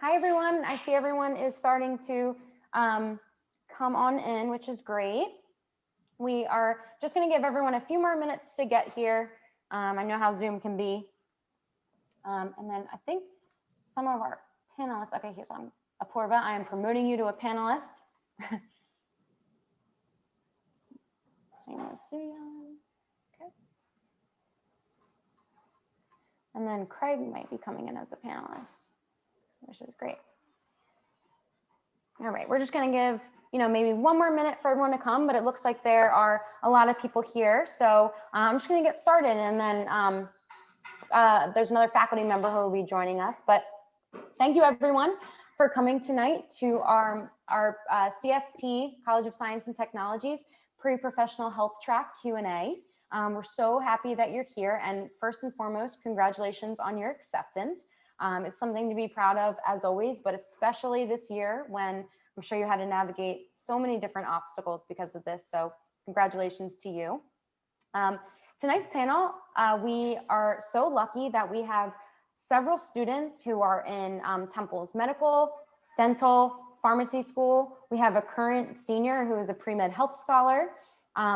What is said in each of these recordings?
Hi, everyone. I see everyone is starting to come on in, which is great. We are just going to give everyone a few more minutes to get here. I know how Zoom can be. And then I think some of our panelists, okay, here's on Apurva. I am promoting you to a panelist. Same as Suyan. Okay. And then Craig might be coming in as a panelist, which is great. All right, we're just going to give, maybe one more minute for everyone to come, but it looks like there are a lot of people here. So I'm just going to get started, and then there's another faculty member who will be joining us. But thank you, everyone, for coming tonight to our CST, College of Science and Technologies, pre-professional health track Q&A. We're so happy that you're here. And first and foremost, congratulations on your acceptance. It's something to be proud of, as always, but especially this year when I'm sure you had to navigate so many different obstacles because of this. So congratulations to you. Tonight's panel, we are so lucky that we have several students who are in Temple's medical, dental, pharmacy school. We have a current senior who is a pre-med health scholar.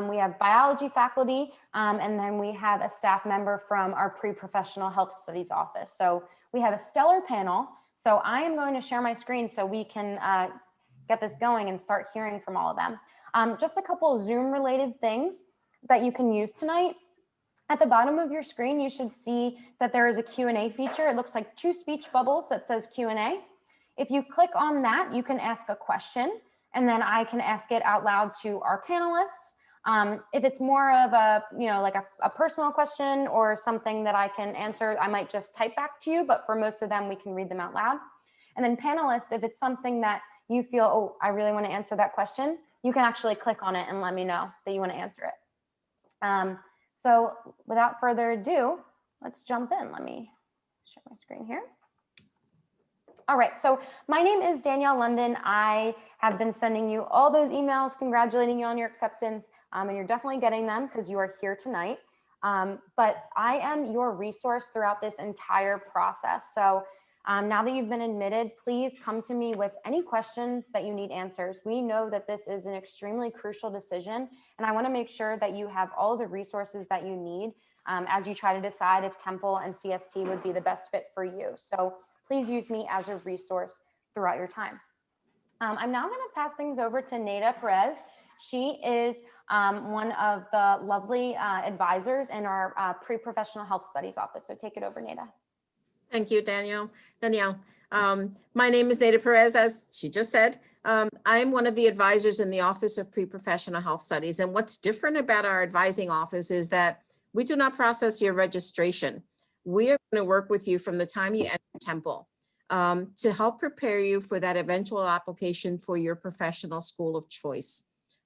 We have biology faculty, and then we have a staff member from our pre-professional health studies office. So we have a stellar panel. So I am going to share my screen so we can get this going and start hearing from all of them. Just a couple of Zoom related things that you can use tonight. At the bottom of your screen, you should see that there is a Q&A feature. It looks like 2 speech bubbles that says Q&A. If you click on that, you can ask a question, and then I can ask it out loud to our panelists. If it's more of a, like a personal question or something that I can answer, I might just type back to you, but for most of them, we can read them out loud. And then panelists, if it's something that you feel, oh, I really want to answer that question, you can actually click on it and let me know that you want to answer it. So without further ado, let's jump in. Let me share my screen here. All right, so my name is Danielle London. I have been sending you all those emails congratulating you on your acceptance, and you're definitely getting them because you are here tonight. But I am your resource throughout this entire process. So now that you've been admitted, please come to me with any questions that you need answers. We know that this is an extremely crucial decision, and I want to make sure that you have all the resources that you need as you try to decide if Temple and CST would be the best fit for you. So please use me as a resource throughout your time. I'm now going to pass things over to Neda Perez. She is one of the lovely advisors in our pre-professional health studies office. So take it over, Neda. Thank you, Danielle. My name is Neda Perez, as she just said. I'm one of the advisors in the Office of Pre-Professional Health Studies. And what's different about our advising office is that we do not process your registration. We are going to work with you from the time you enter Temple to help prepare you for that eventual application for your professional school of choice.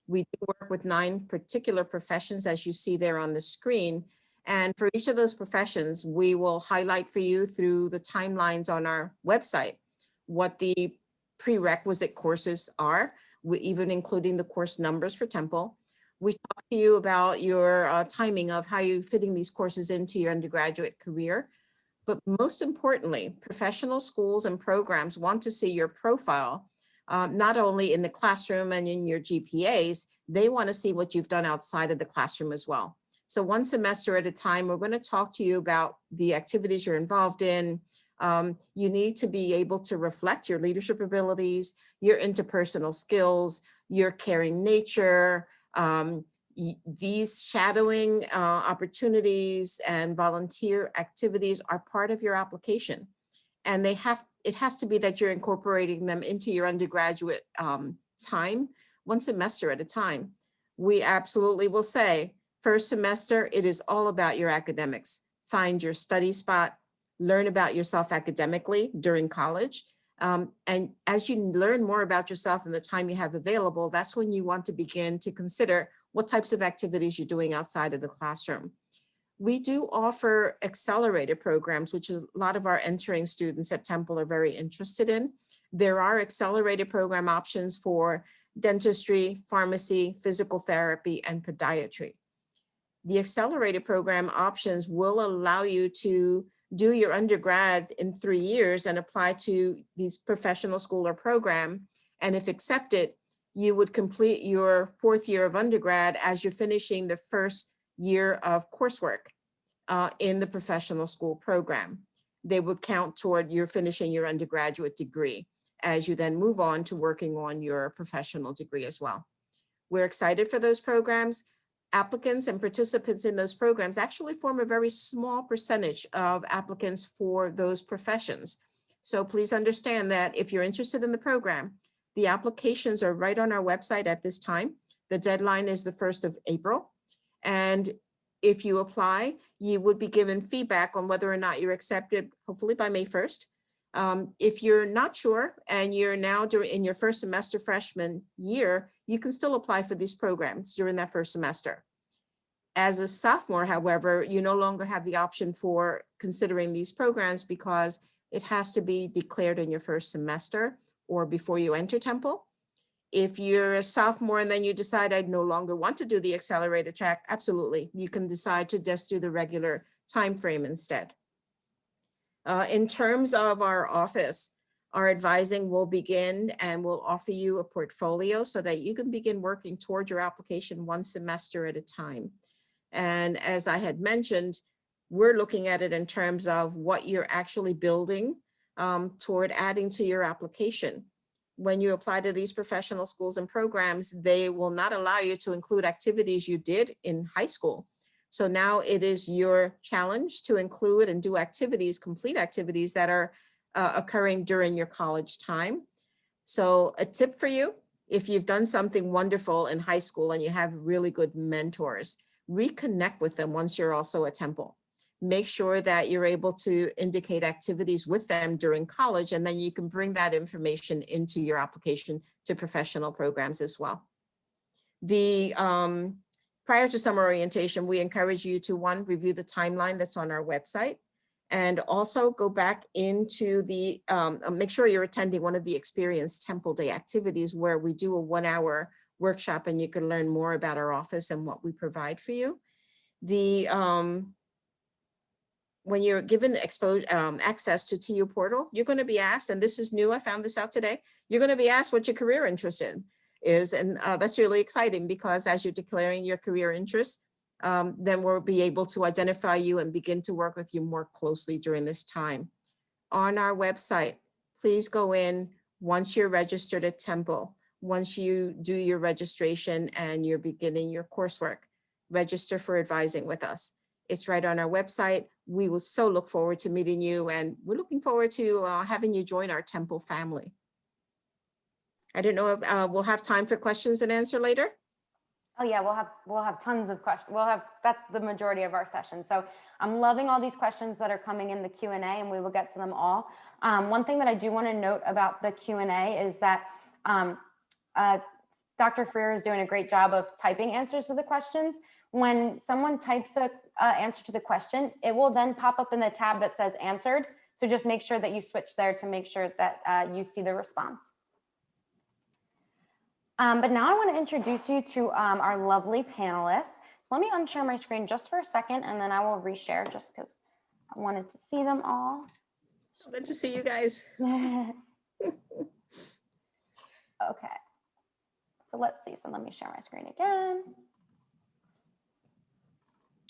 We do work with 9 particular professions, as you see there on the screen. And for each of those professions, we will highlight for you through the timelines on our website what the prerequisite courses are, even including the course numbers for Temple. We talk to you about your timing of how you're fitting these courses into your undergraduate career. But most importantly, professional schools and programs want to see your profile, not only in the classroom and in your GPAs, they want to see what you've done outside of the classroom as well. So one semester at a time, we're going to talk to you about the activities you're involved in. You need to be able to reflect your leadership abilities, your interpersonal skills, your caring nature. These shadowing opportunities and volunteer activities are part of your application. And it has to be that you're incorporating them into your undergraduate time, one semester at a time. We absolutely will say, first semester, it is all about your academics. Find your study spot, learn about yourself academically during college. And as you learn more about yourself and the time you have available, that's when you want to begin to consider what types of activities you're doing outside of the classroom. We do offer accelerator programs, which a lot of our entering students at Temple are very interested in. There are accelerator program options for dentistry, pharmacy, physical therapy, and podiatry. The accelerator program options will allow you to do your undergrad in 3 years and apply to these professional school or program. And if accepted, you would complete your 4th year of undergrad as you're finishing the 1st year of coursework in the professional school program. They would count toward your finishing your undergraduate degree as you then move on to working on your professional degree as well. We're excited for those programs. Applicants and participants in those programs actually form a very small percentage of applicants for those professions. So please understand that if you're interested in the program, the applications are right on our website at this time. The deadline is the 1st of April. And if you apply, you would be given feedback on whether or not you're accepted, hopefully by May 1st. If you're not sure and you're now in your 1st semester freshman year, you can still apply for these programs during that 1st semester. As a sophomore, however, you no longer have the option for considering these programs because it has to be declared in your 1st semester or before you enter Temple. If you're a sophomore and then you decide I no longer want to do the Accelerator track, absolutely, you can decide to just do the regular time frame instead. In terms of our office, our advising will begin and we'll offer you a portfolio so that you can begin working toward your application 1 semester at a time. And as I had mentioned, we're looking at it in terms of what you're actually building toward adding to your application. When you apply to these professional schools and programs, they will not allow you to include activities you did in high school. So now it is your challenge to include and do activities, complete activities that are occurring during your college time. So a tip for you, if you've done something wonderful in high school and you have really good mentors, reconnect with them once you're also at Temple. Make sure that you're able to indicate activities with them during college, and then you can bring that information into your application to professional programs as well. Prior to summer orientation, we encourage you to, 1, review the timeline that's on our website, and also go back into the, make sure you're attending one of the Experience Temple Day activities where we do a 1-hour workshop and you can learn more about our office and what we provide for you. When you're given access to TU Portal, you're going to be asked, and this is new, I found this out today, you're going to be asked what your career interest is. And that's really exciting because as you're declaring your career interest, then we'll be able to identify you and begin to work with you more closely during this time. On our website, please go in once you're registered at Temple, once you do your registration and you're beginning your coursework, register for advising with us. It's right on our website. We will so look forward to meeting you, and we're looking forward to having you join our Temple family. I don't know if we'll have time for questions and answer later. Oh yeah, we'll have tons of questions. That's the majority of our session. So I'm loving all these questions that are coming in the Q&A, and we will get to them all. One thing that I do want to note about the Q&A is that Dr. Freer is doing a great job of typing answers to the questions. When someone types a answer to the question, it will then pop up in the tab that says answered. So just make sure that you switch there to make sure that you see the response. But now I want to introduce you to our lovely panelists. So let me unshare my screen just for a second, and then I will reshare just because I wanted to see them all. Good to see you guys. Okay. So let's see. So let me share my screen again.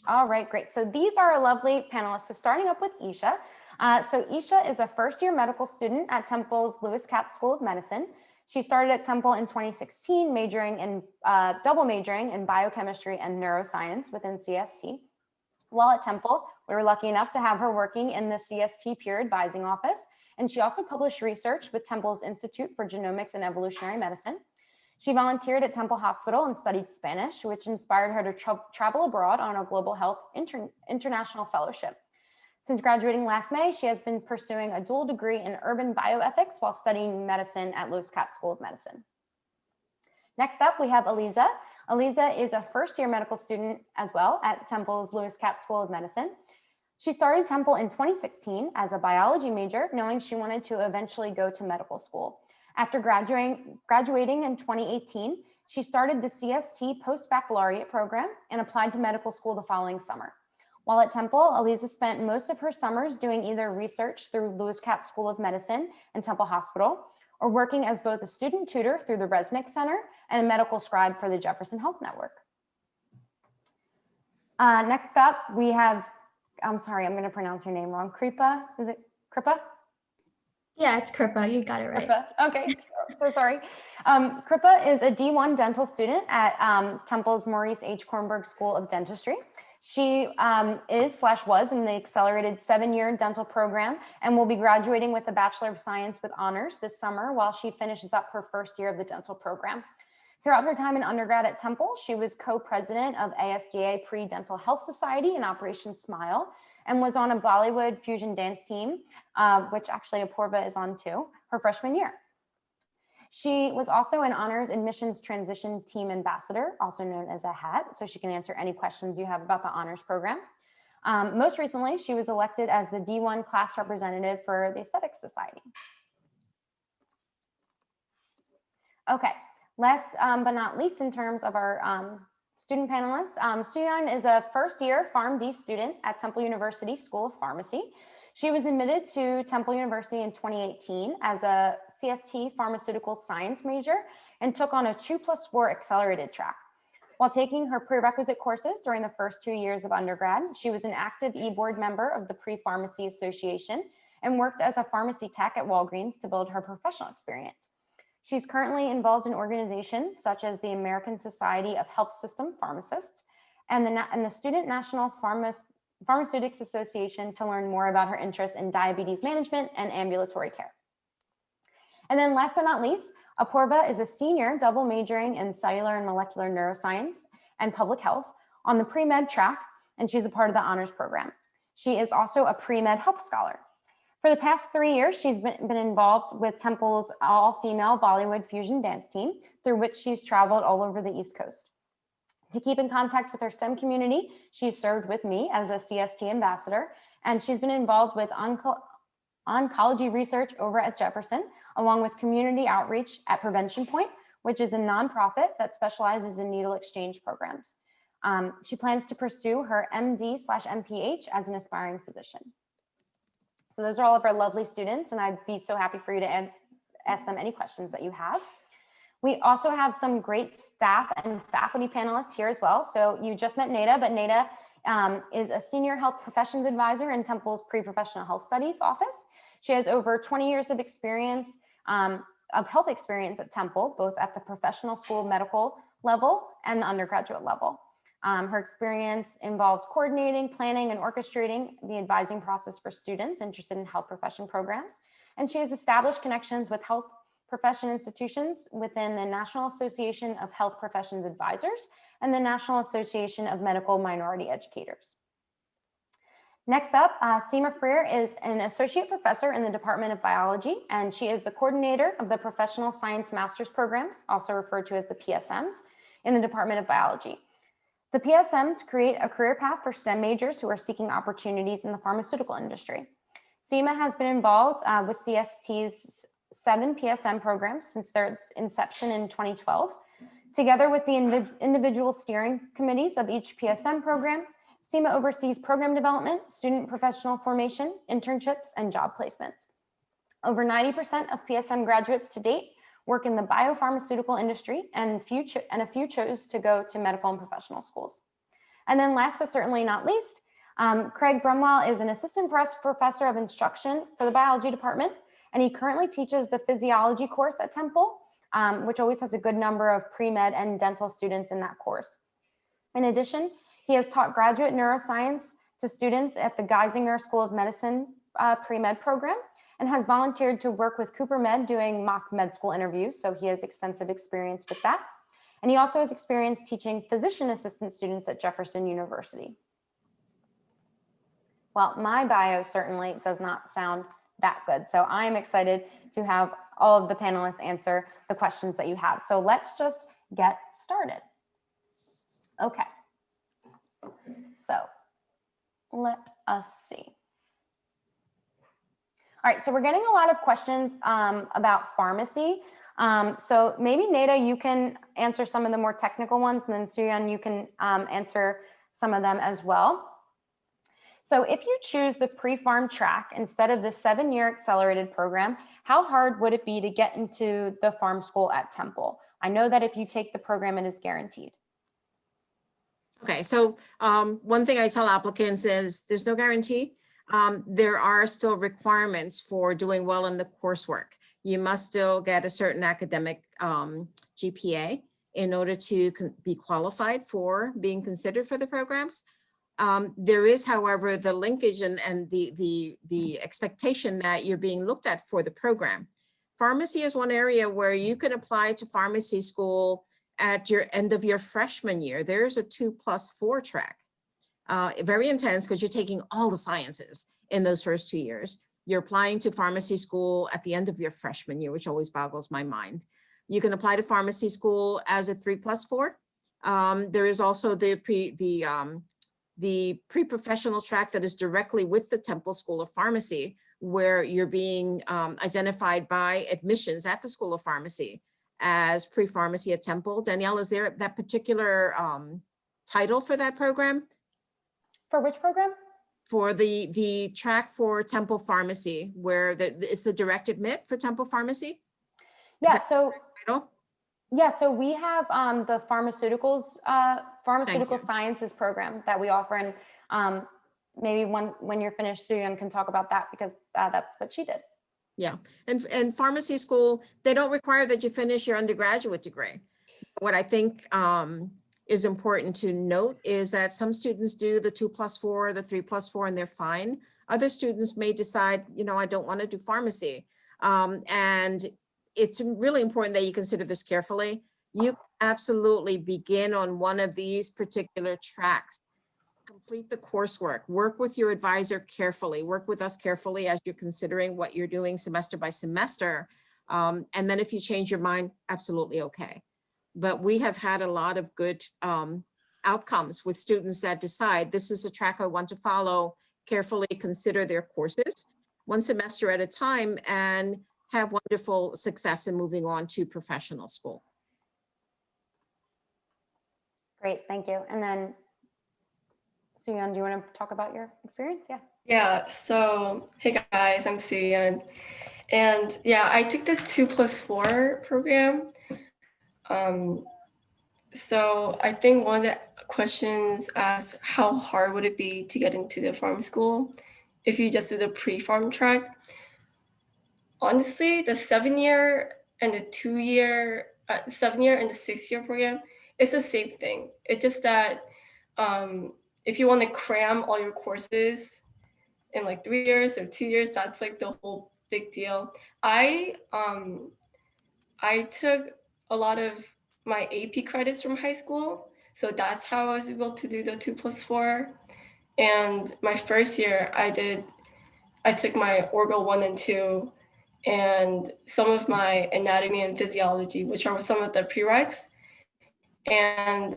All right, great. So these are our lovely panelists. So starting up with Isha. So Isha is a first-year medical student at Temple's Mcat School of Medicine. She started at Temple in 2016, double majoring in biochemistry and neuroscience within CST. While at Temple, we were lucky enough to have her working in the CST peer advising office, and she also published research with Temple's Institute for Genomics and Evolutionary Medicine. She volunteered at Temple Hospital and studied Spanish, which inspired her to travel abroad on a global health international fellowship. Since graduating last May, she has been pursuing a dual degree in urban bioethics while studying medicine at Mcat School of Medicine. Next up, we have Aliza. Aliza is a first-year medical student as well at Temple's Mcat School of Medicine. She started Temple in 2016 as a biology major, knowing she wanted to eventually go to medical school. After graduating in 2018, she started the CST post-baccalaureate program and applied to medical school the following summer. While at Temple, Eliza spent most of her summers doing either research through Lewis Katz School of Medicine and Temple Hospital, or working as both a student tutor through the Resnick Center and a medical scribe for the Jefferson Health Network. Next up, we have, I'm sorry, I'm going to pronounce your name wrong. Kripa, is it Kripa? Yeah, it's Kripa. You got it right. Kripa. Okay, so sorry. Kripa is a D1 dental student at Temple's Maurice H. Kornberg School of Dentistry. She was in the accelerated 7-year dental program and will be graduating with a Bachelor of Science with honors this summer while she finishes up her first year of the dental program. Throughout her time in undergrad at Temple, she was co-president of ASDA Pre-Dental Health Society and Operation Smile, and was on a Bollywood fusion dance team, which actually Apurva is on too, her freshman year. She was also an honors admissions transition team ambassador, also known as a HAT, so she can answer any questions you have about the honors program. Most recently, she was elected as the D1 class representative for the Aesthetics Society. Okay, last but not least in terms of our student panelists, Suyan is a first-year Pharmd student at Temple University School of Pharmacy. She was admitted to Temple University in 2018 as a CST pharmaceutical science major and took on a 2+4 accelerated track. While taking her prerequisite courses during the first 2 years of undergrad, she was an active e-board member of the Pre-Pharmacy Association and worked as a pharmacy tech at Walgreens to build her professional experience. She's currently involved in organizations such as the American Society of Health System Pharmacists and the Student National Pharmaceutics Association to learn more about her interest in diabetes management and ambulatory care. And then last but not least, Apurva is a senior double majoring in cellular and molecular neuroscience and public health on the pre-med track, and she's a part of the honors program. She is also a pre-med health scholar. For the past 3 years, she's been involved with Temple's all-female Bollywood fusion dance team, through which she's traveled all over the East Coast. To keep in contact with her STEM community, she's served with me as a CST ambassador, and she's been involved with oncology research over at Jefferson, along with community outreach at Prevention Point, which is a nonprofit that specializes in needle exchange programs. She plans to pursue her MD/MPH as an aspiring physician. So those are all of our lovely students, and I'd be so happy for you to ask them any questions that you have. We also have some great staff and faculty panelists here as well. So you just met Neda, but Neda is a senior health professions advisor in Temple's Pre-Professional Health Studies office. She has over 20 years of experience, of health experience at Temple, both at the professional school medical level and the undergraduate level. Her experience involves coordinating, planning, and orchestrating the advising process for students interested in health profession programs. And she has established connections with health profession institutions within the National Association of Health Professions Advisors and the National Association of Medical Minority Educators. Next up, Seema Freer is an associate professor in the Department of Biology, and she is the coordinator of the Professional Science Master's Programs, also referred to as the PSMs, in the Department of Biology. The PSMs create a career path for STEM majors who are seeking opportunities in the pharmaceutical industry. Seema has been involved with CST's 7 PSM programs since their inception in 2012. Together with the individual steering committees of each PSM program, Seema oversees program development, student professional formation, internships, and job placements. Over 90% of PSM graduates to date work in the biopharmaceutical industry, and a few chose to go to medical and professional schools. And then last but certainly not least, Craig Brumwell is an assistant professor of instruction for the biology department, and he currently teaches the physiology course at Temple, which always has a good number of pre-med and dental students in that course. In addition, he has taught graduate neuroscience to students at the Geisinger School of Medicine pre-med program, and has volunteered to work with Cooper Med doing mock med school interviews, so he has extensive experience with that. And he also has experience teaching physician assistant students at Jefferson University. Well, my bio certainly does not sound that good, so I'm excited to have all of the panelists answer the questions that you have. So let's just get started. Okay, so let us see. All right, so we're getting a lot of questions about pharmacy. So maybe Neda, you can answer some of the more technical ones, and then Suyan, you can answer some of them as well. So if you choose the pre-Pharmd track instead of the 7-year accelerated program, how hard would it be to get into the Pharmd school at Temple? I know that if you take the program, it is guaranteed. Okay, so one thing I tell applicants is there's no guarantee. There are still requirements for doing well in the coursework. You must still get a certain academic GPA in order to be qualified for being considered for the programs. There is, however, the linkage and the expectation that you're being looked at for the program. Pharmacy is one area where you can apply to pharmacy school at your end of your freshman year. There's a 2+4 track. Very intense because you're taking all the sciences in those first 2 years. You're applying to pharmacy school at the end of your freshman year, which always boggles my mind. You can apply to pharmacy school as a 3+4. There is also the pre-professional track that is directly with the Temple School of Pharmacy, where you're being identified by admissions at the School of Pharmacy as pre-pharmacy at Temple. Danielle, is there that particular title for that program? For which program? For the track for Temple Pharmacy, where it's the direct admit for Temple Pharmacy? Yeah, so Title? yeah, so we have the pharmaceutical sciences program that we offer, and maybe when you're finished, Soo-Yeon can talk about that because that's what she did. Yeah, and pharmacy school, they don't require that you finish your undergraduate degree. What I think is important to note is that some students do the 2+4, the 3+4, and they're fine. Other students may decide, you know, I don't want to do pharmacy. And it's really important that you consider this carefully. You absolutely begin on one of these particular tracks. Complete the coursework, work with your advisor carefully, work with us carefully as you're considering what you're doing semester by semester. And then if you change your mind, absolutely okay. But we have had a lot of good outcomes with students that decide this is a track I want to follow, carefully consider their courses, one semester at a time, and have wonderful success in moving on to professional school. Great, thank you. And then Soo-Yeon, do you want to talk about your experience? Yeah. Yeah, so hey guys, I'm Soo-Yeon. And yeah, I took the 2+4 program. So I think one of the questions asks how hard would it be to get into the Pharmd school if you just do the pre-Pharmd track? Honestly, the 7-year and the 2-year, 7-year and the 6-year program, it's the same thing. It's just that if you want to cram all your courses in like 3 years or 2 years, that's like the whole big deal. I took a lot of my AP credits from high school, so that's how I was able to do the 2+4. And my first year, I took my Orgo 1 and 2 and some of my anatomy and physiology, which are some of the prereqs. And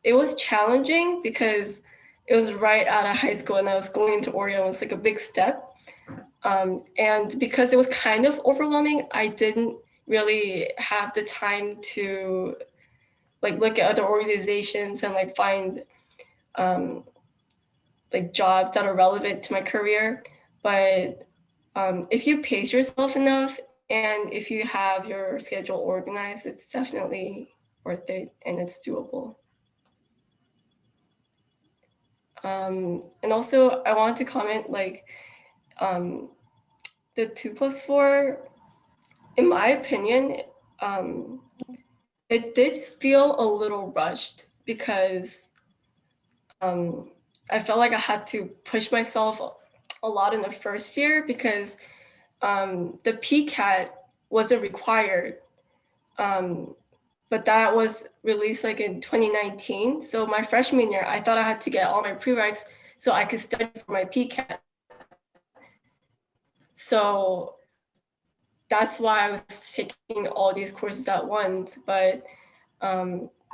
it was challenging because it was right out of high school and I was going into Oreo. It was like a big step. And because it was kind of overwhelming, I didn't really have the time to like look at other organizations and like find like jobs that are relevant to my career. But if you pace yourself enough and if you have your schedule organized, it's definitely worth it and it's doable. And also I want to comment like the 2+4, in my opinion, it did feel a little rushed because I felt like I had to push myself a lot in the first year because the Pcat wasn't required, but that was released like in 2019. So my freshman year, I thought I had to get all my prereqs so I could study for my Pcat. So that's why I was taking all these courses at once. But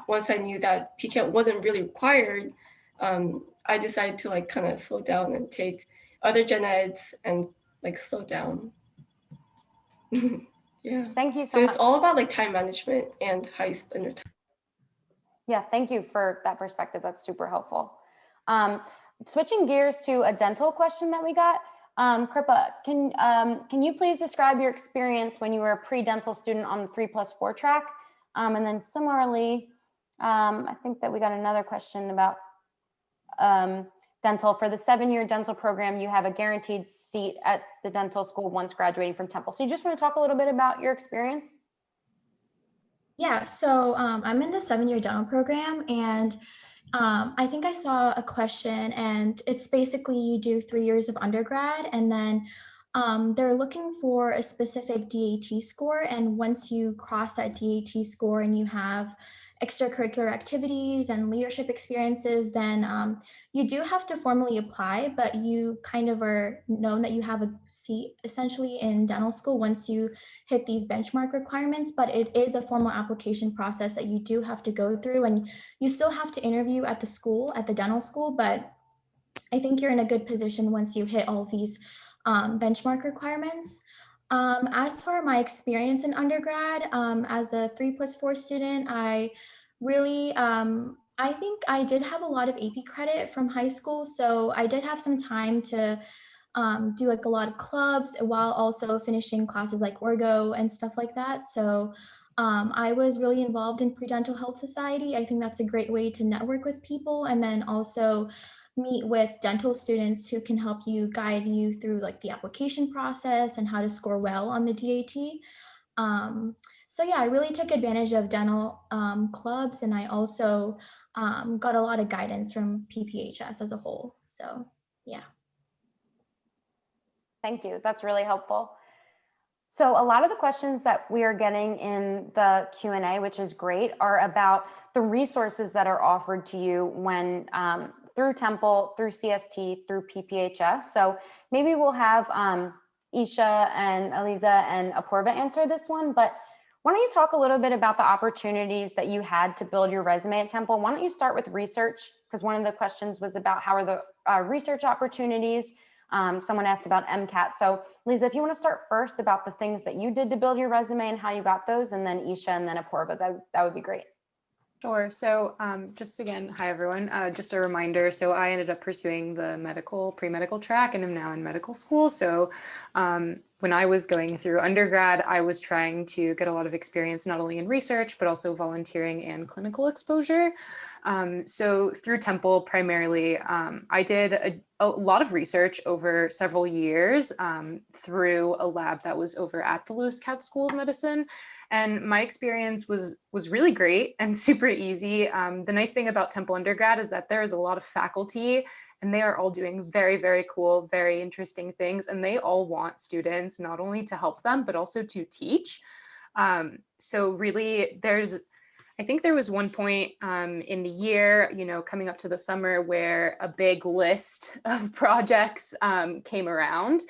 once I knew that Pcat wasn't really required, I decided to like kind of slow down and take other gen eds and like slow down. Yeah. Thank you so So much. it's all about like time management and how you spend your time. Yeah, thank you for that perspective. That's super helpful. switching gears to a dental question that we got. Kripa, can you please describe your experience when you were a pre-dental student on the 3+4 track? And then similarly, I think that we got another question about dental. For the 7-year dental program, you have a guaranteed seat at the dental school once graduating from Temple. So you just want to talk a little bit about your experience? Yeah, so I'm in the 7-year dental program, and I think I saw a question, and it's basically you do 3 years of undergrad, and then they're looking for a specific DAT score. And once you cross that DAT score and you have extracurricular activities and leadership experiences, then you do have to formally apply, but you kind of are known that you have a seat essentially in dental school once you hit these benchmark requirements. But it is a formal application process that you do have to go through, and you still have to interview at the school, at the dental school, but I think you're in a good position once you hit all these benchmark requirements. As for my experience in undergrad, as a 3+4 student, I really, I think I did have a lot of AP credit from high school. So I did have some time to do like a lot of clubs while also finishing classes like Orgo and stuff like that. So I was really involved in Pre-Dental Health Society. I think that's a great way to network with people, and then also meet with dental students who can help you, guide you through like the application process and how to score well on the DAT. So yeah, I really took advantage of dental clubs, and I also got a lot of guidance from PPHS as a whole. So yeah. Thank you. That's really helpful. So a lot of the questions that we are getting in the Q&A, which is great, are about the resources that are offered to you when through Temple, through CST, through PPHS. So maybe we'll have Isha and Aliza and Apurva answer this one, but why don't you talk a little bit about the opportunities that you had to build your resume at Temple? Why don't you start with research? Because one of the questions was about how are the research opportunities. Someone asked about Mcat. So Lisa, if you want to start first about the things that you did to build your resume and how you got those, and then Isha and then Apurva, that would be great. Sure. So just again, hi everyone. Just a reminder. So I ended up pursuing the pre-medical track and am now in medical school. So when I was going through undergrad, I was trying to get a lot of experience, not only in research, but also volunteering and clinical exposure. So through Temple, primarily, I did a lot of research over several years through a lab that was over at the Lewis Katz School of Medicine. And my experience was really great and super easy. The nice thing about Temple undergrad is that there is a lot of faculty, and they are all doing very, very cool, very interesting things. And they all want students not only to help them, but also to teach. So really, I think there was one point in the year, coming up to the summer, where a big list of projects came around,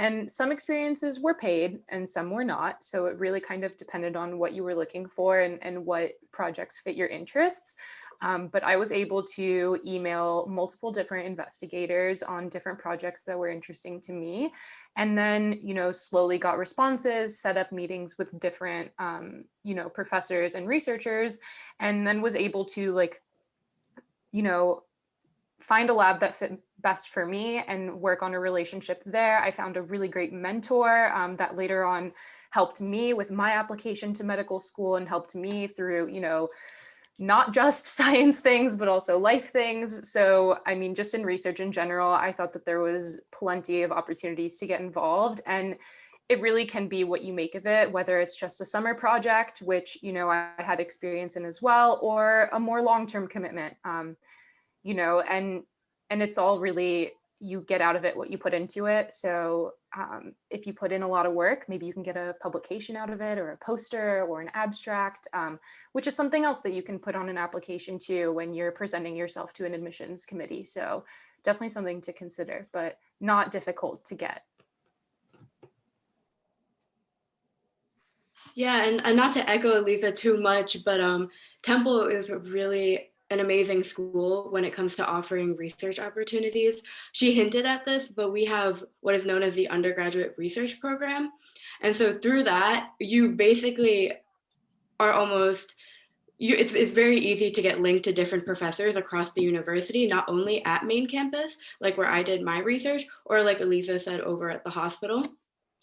and some experiences were paid and some were not. So it really kind of depended on what you were looking for and what projects fit your interests. But I was able to email multiple different investigators on different projects that were interesting to me. And then, slowly got responses, set up meetings with different, professors and researchers, and then was able to find a lab that fit best for me and work on a relationship there. I found a really great mentor that later on helped me with my application to medical school and helped me through, not just science things, but also life things. So, I mean, just in research in general, I thought that there was plenty of opportunities to get involved, and it really can be what you make of it, whether it's just a summer project, which, I had experience in as well, or a more long-term commitment, and it's all really, you get out of it what you put into it. So if you put in a lot of work, maybe you can get a publication out of it, or a poster or an abstract, which is something else that you can put on an application too when you're presenting yourself to an admissions committee. So definitely something to consider, but not difficult to get. Yeah, and not to echo Lisa too much, but Temple is really an amazing school when it comes to offering research opportunities. She hinted at this, but we have what is known as the undergraduate research program. And so through that, you basically are almost it's very easy to get linked to different professors across the university, not only at main campus, like where I did my research, or like Elisa said, over at the hospital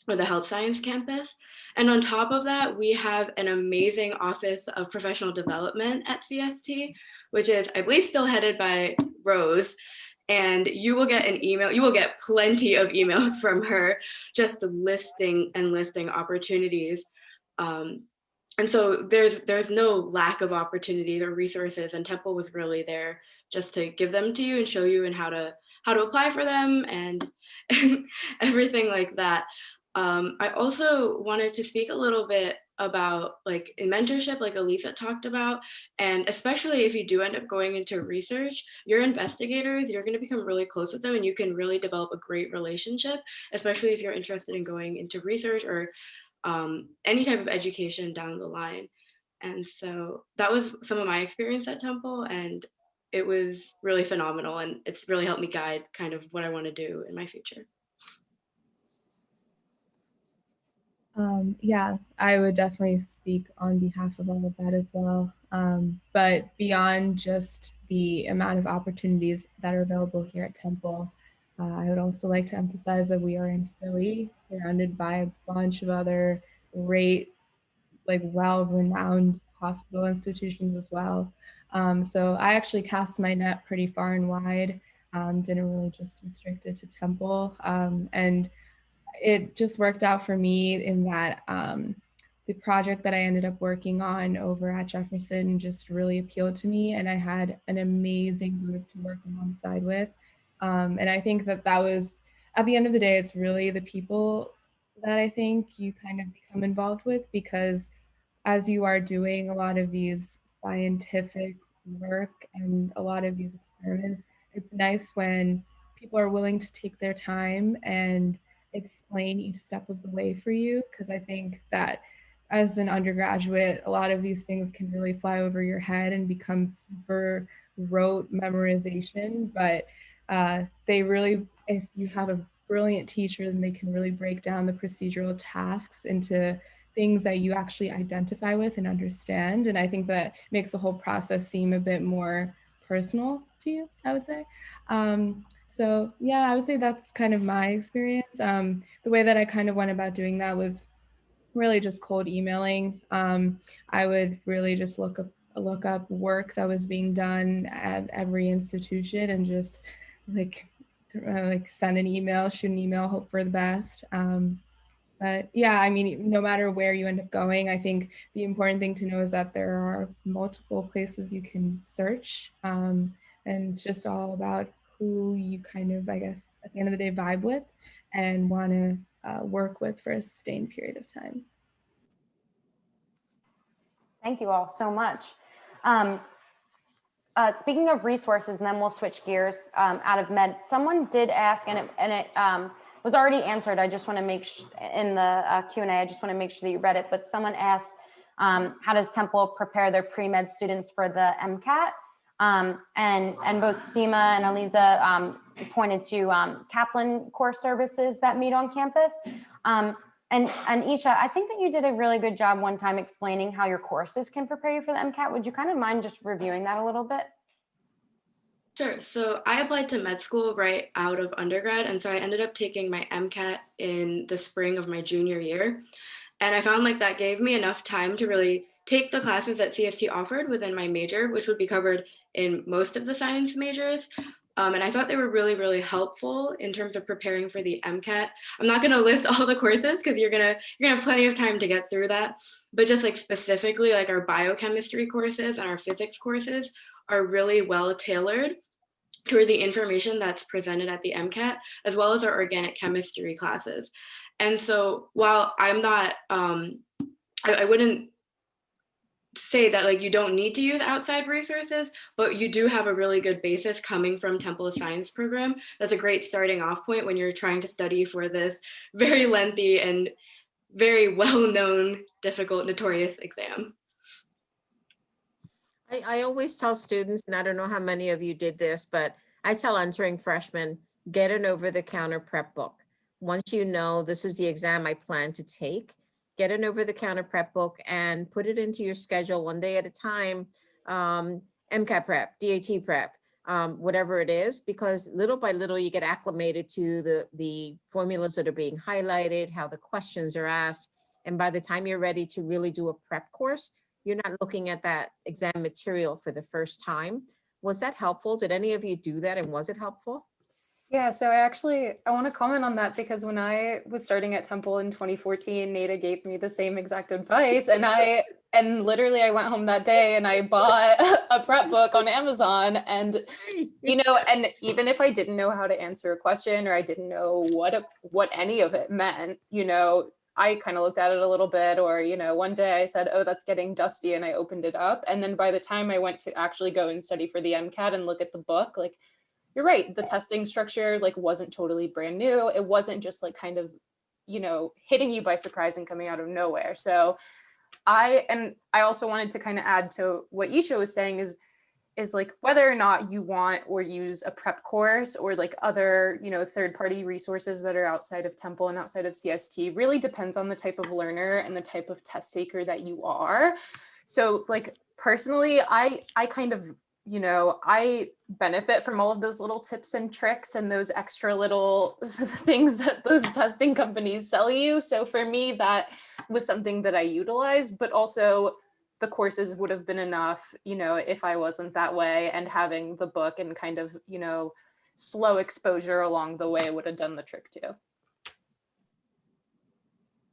or the health science campus. And on top of that, we have an amazing Office of Professional Development at CST, which is, I believe, still headed by Rose. And you will get an email, you will get plenty of emails from her just listing opportunities. And so there's no lack of opportunities or resources, and Temple was really there just to give them to you and show you and how to apply for them and everything like that. I also wanted to speak a little bit about like in mentorship, like Elisa talked about, and especially if you do end up going into research, your investigators, you're going to become really close with them and you can really develop a great relationship, especially if you're interested in going into research or any type of education down the line. And so that was some of my experience at Temple, and it was really phenomenal, and it's really helped me guide kind of what I want to do in my future. Yeah, I would definitely speak on behalf of all of that as well. But beyond just the amount of opportunities that are available here at Temple, I would also like to emphasize that we are in Philly, surrounded by a bunch of other great, like well-renowned hospital institutions as well. So I actually cast my net pretty far and wide, didn't really just restrict it to Temple. And it just worked out for me in that the project that I ended up working on over at Jefferson just really appealed to me, and I had an amazing group to work alongside with. And I think that was, at the end of the day, it's really the people that I think you kind of become involved with, because as you are doing a lot of these scientific work and a lot of these experiments, it's nice when people are willing to take their time and explain each step of the way for you, because I think that as an undergraduate, a lot of these things can really fly over your head and become super rote memorization, but they really, if you have a brilliant teacher, then they can really break down the procedural tasks into things that you actually identify with and understand. And I think that makes the whole process seem a bit more personal to you, I would say. So yeah, I would say that's kind of my experience. The way that I kind of went about doing that was really just cold emailing. I would really just look up work that was being done at every institution and just like send an email, shoot an email, hope for the best. But yeah, I mean, no matter where you end up going, I think the important thing to know is that there are multiple places you can search. And it's just all about who you kind of, I guess, at the end of the day, vibe with and want to work with for a sustained period of time. Thank you all so much. Speaking of resources, and then we'll switch gears out of med, someone did ask, and it was already answered. I just want to make in the Q&A, I just want to make sure that you read it, but someone asked, how does Temple prepare their pre-med students for the Mcat? And both Seema and Eliza pointed to Kaplan course services that meet on campus. And Isha, I think that you did a really good job one time explaining how your courses can prepare you for the Mcat. Would you kind of mind just reviewing that a little bit? Sure. So I applied to med school right out of undergrad. And so I ended up taking my Mcat in the spring of my junior year. And I found like that gave me enough time to really take the classes that CST offered within my major, which would be covered in most of the science majors. And I thought they were really, really helpful in terms of preparing for the Mcat. I'm not going to list all the courses because you're gonna have plenty of time to get through that. But just like specifically, like our biochemistry courses and our physics courses are really well tailored toward the information that's presented at the Mcat, as well as our organic chemistry classes. And so while I'm not, I wouldn't say that like you don't need to use outside resources, but you do have a really good basis coming from Temple's science program. That's a great starting off point when you're trying to study for this very lengthy and very well-known, difficult, notorious exam. I always tell students, and I don't know how many of you did this, but I tell entering freshmen, get an over-the-counter prep book. Once you know this is the exam I plan to take, get an over-the-counter prep book and put it into your schedule one day at a time, Mcat prep, DAT prep, whatever it is, because little by little you get acclimated to the formulas that are being highlighted, how the questions are asked. And by the time you're ready to really do a prep course, you're not looking at that exam material for the first time. Was that helpful? Did any of you do that, and was it helpful? Yeah, so I want to comment on that because when I was starting at Temple in 2014, Nada gave me the same exact advice, and literally I went home that day and I bought a prep book on Amazon, and and even if I didn't know how to answer a question or I didn't know what any of it meant, I kind of looked at it a little bit, or one day I said, oh, that's getting dusty, and I opened it up, and then by the time I went to actually go and study for the MCAT and look at the book, like, you're right, the testing structure like wasn't totally brand new. It wasn't just like kind of, hitting you by surprise and coming out of nowhere. So I also wanted to kind of add to what Isha was saying is like whether or not you want or use a prep course or like other, third-party resources that are outside of Temple and outside of CST really depends on the type of learner and the type of test taker that you are. So like personally, I kind of, I benefit from all of those little tips and tricks and those extra little things that those testing companies sell you. So for me, that was something that I utilized, but also the courses would have been enough, if I wasn't that way, and having the book and kind of, slow exposure along the way would have done the trick too.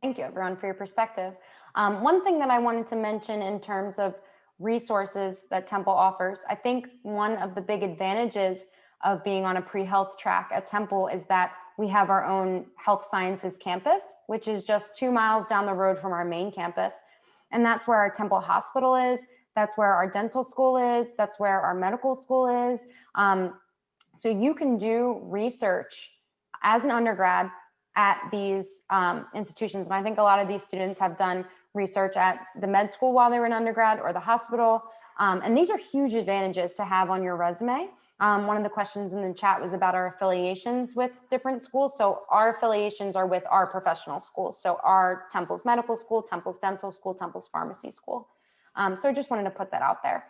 Thank you, everyone, for your perspective. One thing that I wanted to mention in terms of resources that Temple offers, I think one of the big advantages of being on a pre-health track at Temple is that we have our own health sciences campus, which is just 2 miles down the road from our main campus. And that's where our Temple Hospital is. That's where our dental school is. That's where our medical school is. So you can do research as an undergrad at these institutions. And I think a lot of these students have done research at the med school while they were in undergrad or the hospital. And these are huge advantages to have on your resume. One of the questions in the chat was about our affiliations with different schools. So our affiliations are with our professional schools. So our Temple's Medical School, Temple's Dental School, Temple's Pharmacy School. So I just wanted to put that out there.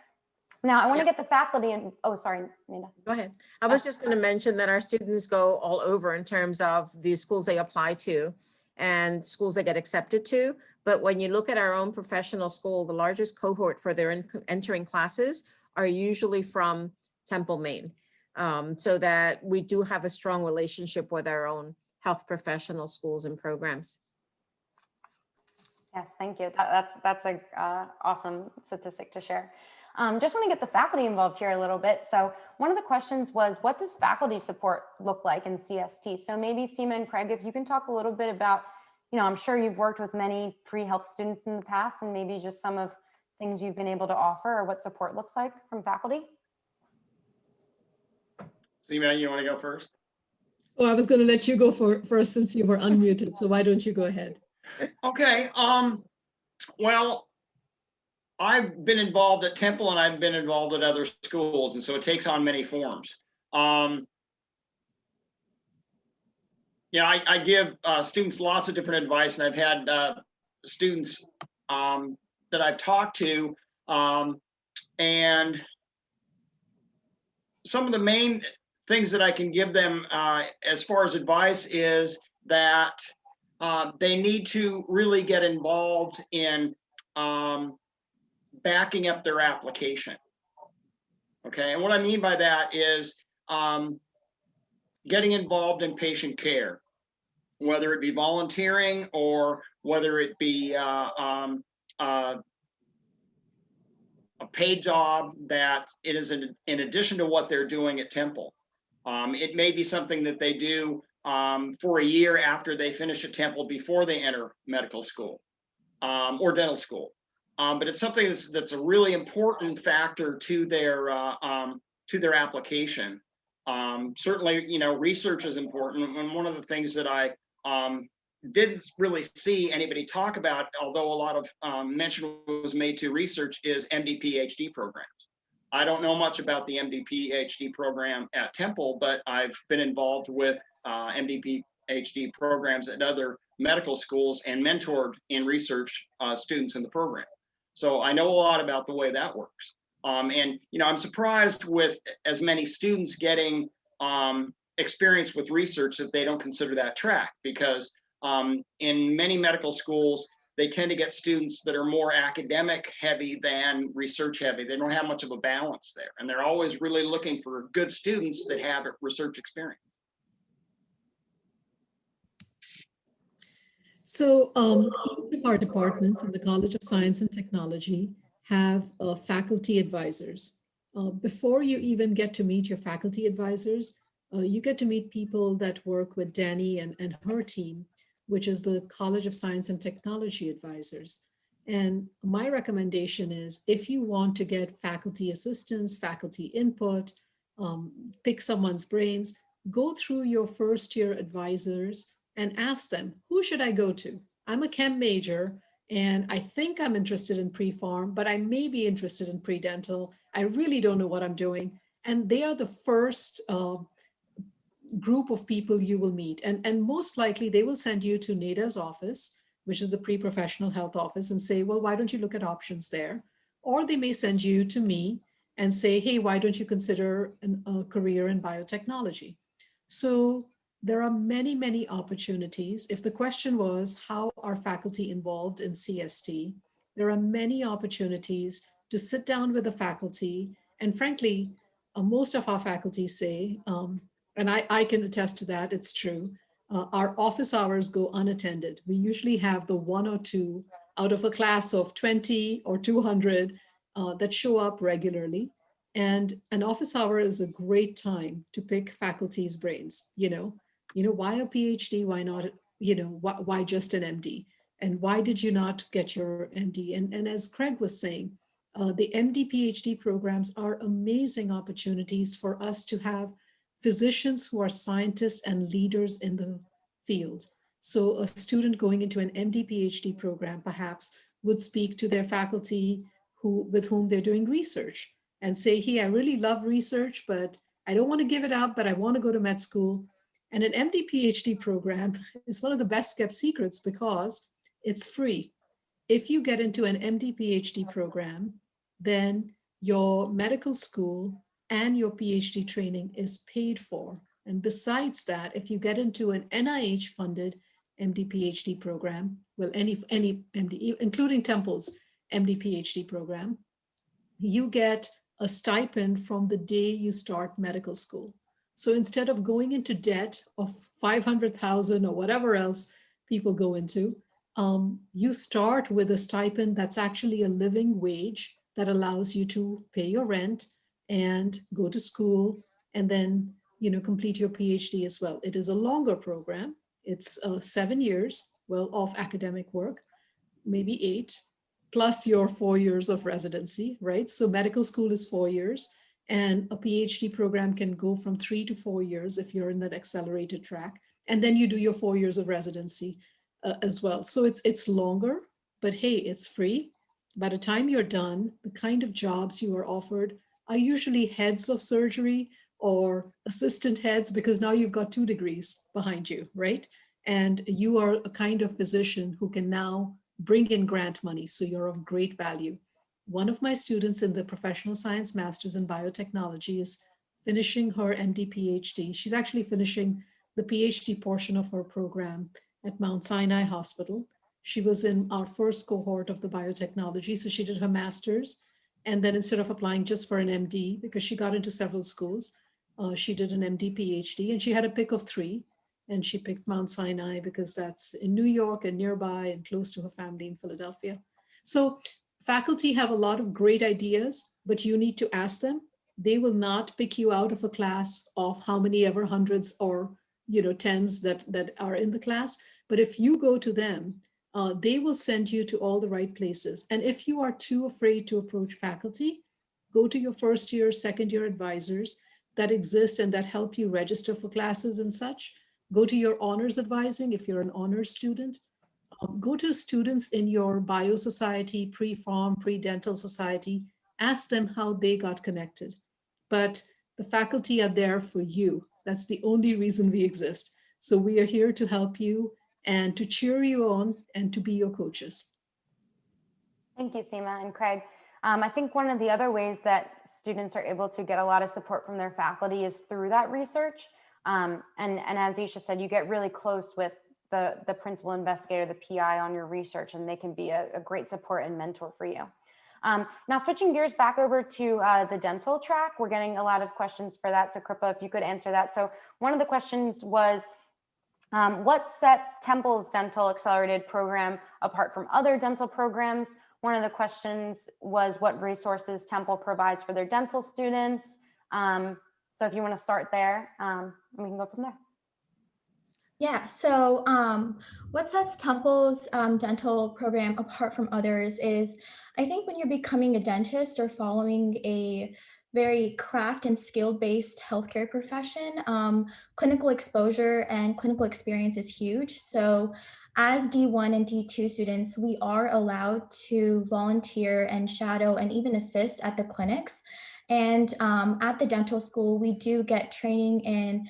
Now I want to get the faculty and, oh, sorry, Nina. Go ahead. I was just going to mention that our students go all over in terms of the schools they apply to and schools they get accepted to. But when you look at our own professional school, the largest cohort for their entering classes are usually from Temple, Maine. So that we do have a strong relationship with our own health professional schools and programs. Yes, thank you. That's a awesome statistic to share. Just want to get the faculty involved here a little bit. So one of the questions was, what does faculty support look like in CST? So maybe Seema and Craig, if you can talk a little bit about, I'm sure you've worked with many pre-health students in the past, and maybe just some of things you've been able to offer or what support looks like from faculty. Seema, you want to go first? Oh, I was going to let you go first since you were unmuted. So why don't you go ahead? Okay. Well, I've been involved at Temple and I've been involved at other schools, and so it takes on many forms. I give students lots of different advice, and I've had students that I've talked to, and some of the main things that I can give them as far as advice is that they need to really get involved in backing up their application. Okay, and what I mean by that is getting involved in patient care, whether it be volunteering or whether it be a paid job that it is in addition to what they're doing at Temple. It may be something that they do for a year after they finish at Temple before they enter medical school or dental school. But it's something that's a really important factor to their application. Certainly, research is important. And one of the things that I didn't really see anybody talk about, although a lot of mention was made to research, is MD PhD programs. I don't know much about the MD PhD program at Temple, but I've been involved with MD PhD programs at other medical schools and mentored in research students in the program. So I know a lot about the way that works. And I'm surprised with as many students getting experience with research that they don't consider that track, because in many medical schools, they tend to get students that are more academic heavy than research heavy. They don't have much of a balance there. And they're always really looking for good students that have research experience. So each of our departments in the College of Science and Technology have faculty advisors. Before you even get to meet your faculty advisors, you get to meet people that work with Danny and her team, which is the College of Science and Technology advisors. And my recommendation is, if you want to get faculty assistance, faculty input, pick someone's brains, go through your first year advisors and ask them, who should I go to? I'm a chem major and I think I'm interested in pre-pharm, but I may be interested in pre-dental. I really don't know what I'm doing. And they are the first group of people you will meet. And most likely they will send you to NADA's office, which is the pre-professional health office, and say, well, why don't you look at options there? Or they may send you to me and say, hey, why don't you consider a career in biotechnology? So there are many, many opportunities. If the question was, how are faculty involved in CST? There are many opportunities to sit down with the faculty. And frankly, most of our faculty say, and I can attest to that, it's true, our office hours go unattended. We usually have the 1 or 2 out of a class of 20 or 200 that show up regularly. And an office hour is a great time to pick faculty's brains. Why a PhD? Why not, why just an MD? And why did you not get your MD? And as Craig was saying, the MD PhD programs are amazing opportunities for us to have physicians who are scientists and leaders in the field. So a student going into an MD PhD program perhaps would speak to their faculty with whom they're doing research and say, hey, I really love research, but I don't want to give it up, but I want to go to med school. And an MD PhD program is one of the best kept secrets because it's free. If you get into an MD PhD program, then your medical school and your PhD training is paid for. And besides that, if you get into an NIH funded MD PhD program, well, any MD, including Temple's MD PhD program, you get a stipend from the day you start medical school. So instead of going into debt of 500,000 or whatever else people go into, you start with a stipend that's actually a living wage that allows you to pay your rent and go to school and then complete your PhD as well. It is a longer program. It's 7 years, of academic work, maybe 8, plus your 4 years of residency, right? So medical school is 4 years, and a PhD program can go from 3 to 4 years if you're in that accelerated track. And then you do your 4 years of residency as well. So it's longer, but hey, it's free. By the time you're done, the kind of jobs you are offered are usually heads of surgery or assistant heads, because now you've got 2 degrees behind you, right? And you are a kind of physician who can now bring in grant money. So you're of great value. One of my students in the Professional Science Masters in Biotechnology is finishing her MD PhD. She's actually finishing the PhD portion of her program at Mount Sinai Hospital. She was in our first cohort of the biotechnology. So she did her master's. And then instead of applying just for an MD, because she got into several schools, she did an MD PhD, and she had a pick of 3. And she picked Mount Sinai because that's in New York and nearby and close to her family in Philadelphia. So faculty have a lot of great ideas, but you need to ask them. They will not pick you out of a class of how many ever hundreds or tens that are in the class. But if you go to them, they will send you to all the right places. And if you are too afraid to approach faculty, go to your first year, second year advisors that exist and that help you register for classes and such. Go to your honors advising if you're an honors student. Go to students in your bio society, pre-pharm, pre-dental society. Ask them how they got connected. But the faculty are there for you. That's the only reason we exist. So we are here to help you and to cheer you on and to be your coaches. Thank you, Seema and Craig. I think one of the other ways that students are able to get a lot of support from their faculty is through that research. And as Isha said, you get really close with the principal investigator, the PI on your research, and they can be a great support and mentor for you. Now switching gears back over to the dental track, we're getting a lot of questions for that. So Kripa, if you could answer that. So one of the questions was, what sets Temple's Dental Accelerated program apart from other dental programs? One of the questions was what resources Temple provides for their dental students. So if you want to start there, we can go from there. Yeah, so what sets Temple's dental program apart from others is, I think when you're becoming a dentist or following a very craft and skill-based healthcare profession, clinical exposure and clinical experience is huge. So as D1 and D2 students, we are allowed to volunteer and shadow and even assist at the clinics. And at the dental school, we do get training in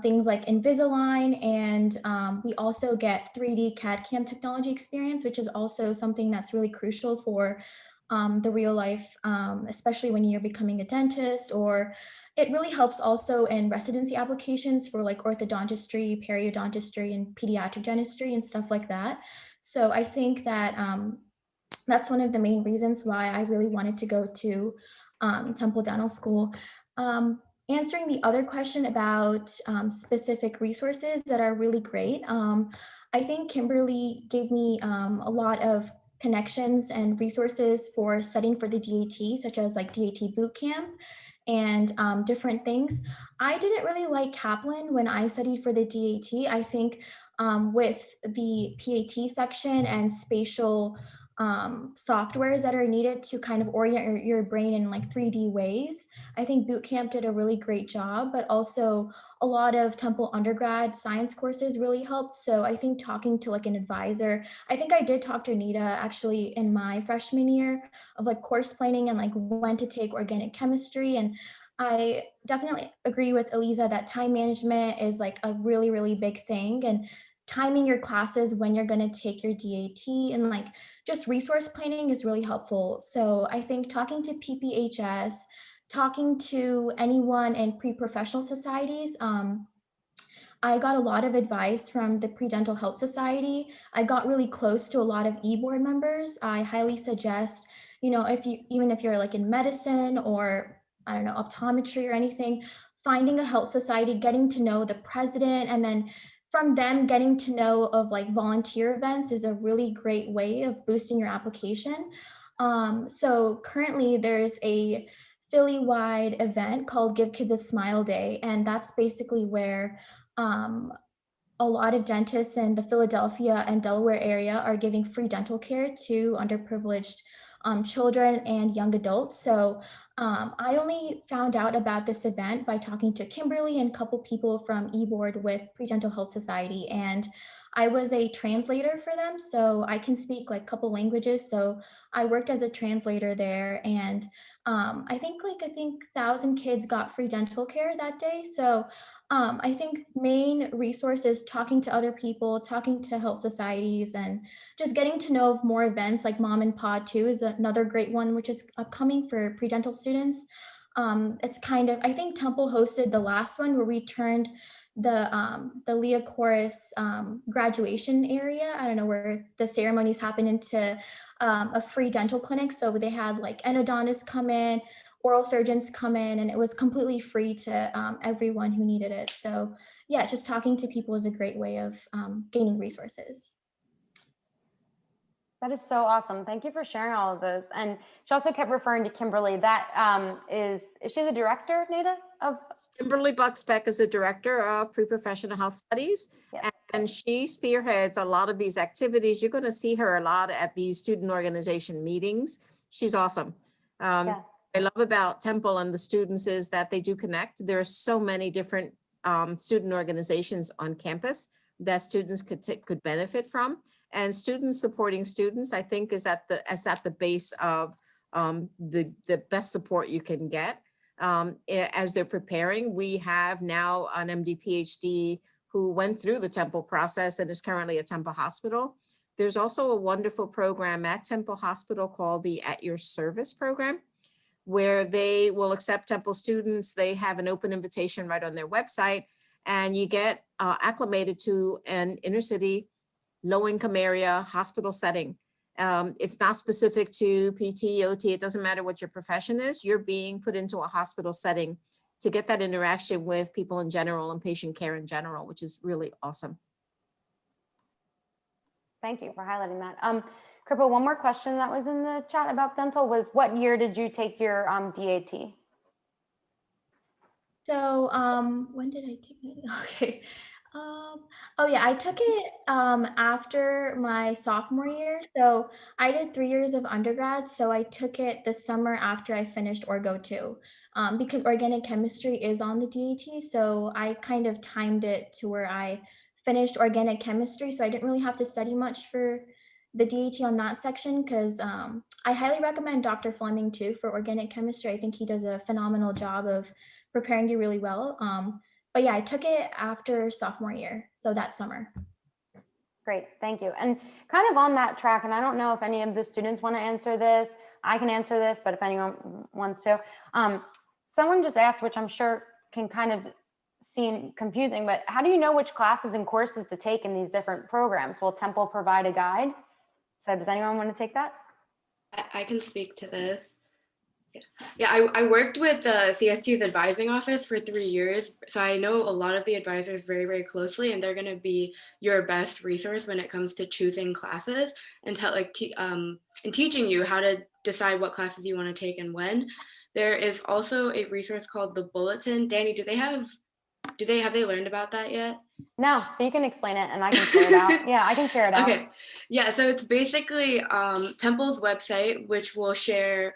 things like Invisalign, and we also get 3D CAD/CAM technology experience, which is also something that's really crucial for the real life, especially when you're becoming a dentist, or it really helps also in residency applications for like orthodontistry, periodontistry, and pediatric dentistry and stuff like that. So I think that that's one of the main reasons why I really wanted to go to Temple Dental School. Answering the other question about specific resources that are really great, I think Kimberly gave me a lot of connections and resources for studying for the DAT, such as like DAT bootcamp and different things. I didn't really like Kaplan when I studied for the DAT. I think with the PAT section and spatial softwares that are needed to kind of orient your brain in like 3D ways, I think bootcamp did a really great job, but also a lot of Temple undergrad science courses really helped. So I think talking to like an advisor, I think I did talk to Anita actually in my freshman year of like course planning and like when to take organic chemistry. And I definitely agree with Eliza that time management is like a really, really big thing, and timing your classes when you're going to take your DAT and like just resource planning is really helpful. So I think talking to PPHS, talking to anyone in pre-professional societies, I got a lot of advice from the Pre-Dental Health Society. I got really close to a lot of e-board members. I highly suggest, even if you're like in medicine or I don't know, optometry or anything, finding a health society, getting to know the president, and then from them getting to know of like volunteer events is a really great way of boosting your application. So currently there's a Philly-wide event called Give Kids a Smile Day, and that's basically where a lot of dentists in the Philadelphia and Delaware area are giving free dental care to underprivileged children and young adults. So I only found out about this event by talking to Kimberly and a couple people from eBoard with Pre-Dental Health Society. And I was a translator for them, so I can speak like a couple languages. So I worked as a translator there, and I think 1,000 kids got free dental care that day. So I think main resource is talking to other people, talking to health societies, and just getting to know of more events like Mom and Pod too is another great one, which is upcoming for pre-dental students. It's kind of, I think Temple hosted the last one where we turned the Leah Chorus graduation area, I don't know, where the ceremonies happen, into a free dental clinic. So they had like endodontists come in, oral surgeons come in, and it was completely free to everyone who needed it. So yeah, just talking to people is a great way of gaining resources. That is so awesome. Thank you for sharing all of those. And she also kept referring to Kimberly. That is she the director, Nada? Kimberly Buckspeck is the director of pre-professional health studies. Yes. And she spearheads a lot of these activities. You're going to see her a lot at these student organization meetings. She's awesome. Yeah. I love about Temple and the students is that they do connect. There are so many different student organizations on campus that students could benefit from, and students supporting students, I think, is at the base of the best support you can get as they're preparing. We have now an MD PhD who went through the Temple process and is currently at Temple Hospital. There's also a wonderful program at Temple Hospital called the At Your Service program, where they will accept Temple students. They have an open invitation right on their website, and you get acclimated to an inner city, low-income area hospital setting. It's not specific to PT, OT. It doesn't matter what your profession is. You're being put into a hospital setting to get that interaction with people in general and patient care in general, which is really awesome. Thank you for highlighting that. Kripa, one more question that was in the chat about dental was, what year did you take your DAT? So when did I take it? Okay. Oh yeah, I took it after my sophomore year. So I did 3 years of undergrad. So I took it the summer after I finished Orgo 2 because organic chemistry is on the DAT. So I kind of timed it to where I finished organic chemistry. So I didn't really have to study much for the DAT on that section because I highly recommend Dr. Fleming too for organic chemistry. I think he does a phenomenal job of preparing you really well. But yeah, I took it after sophomore year, so that summer. Great, thank you. And kind of on that track, and I don't know if any of the students want to answer this, I can answer this, but if anyone wants to. Someone just asked, which I'm sure can kind of seem confusing, but how do you know which classes and courses to take in these different programs? Will Temple provide a guide? So does anyone want to take that? I can speak to this. Yeah, I worked with the CST's advising office for 3 years. So I know a lot of the advisors very, very closely, and they're going to be your best resource when it comes to choosing classes and teaching you how to decide what classes you want to take and when. There is also a resource called the Bulletin. Danny, have they learned about that yet? No, so you can explain it and I can share it out. Yeah, I can share it out. Okay. Yeah, so it's basically Temple's website, which will share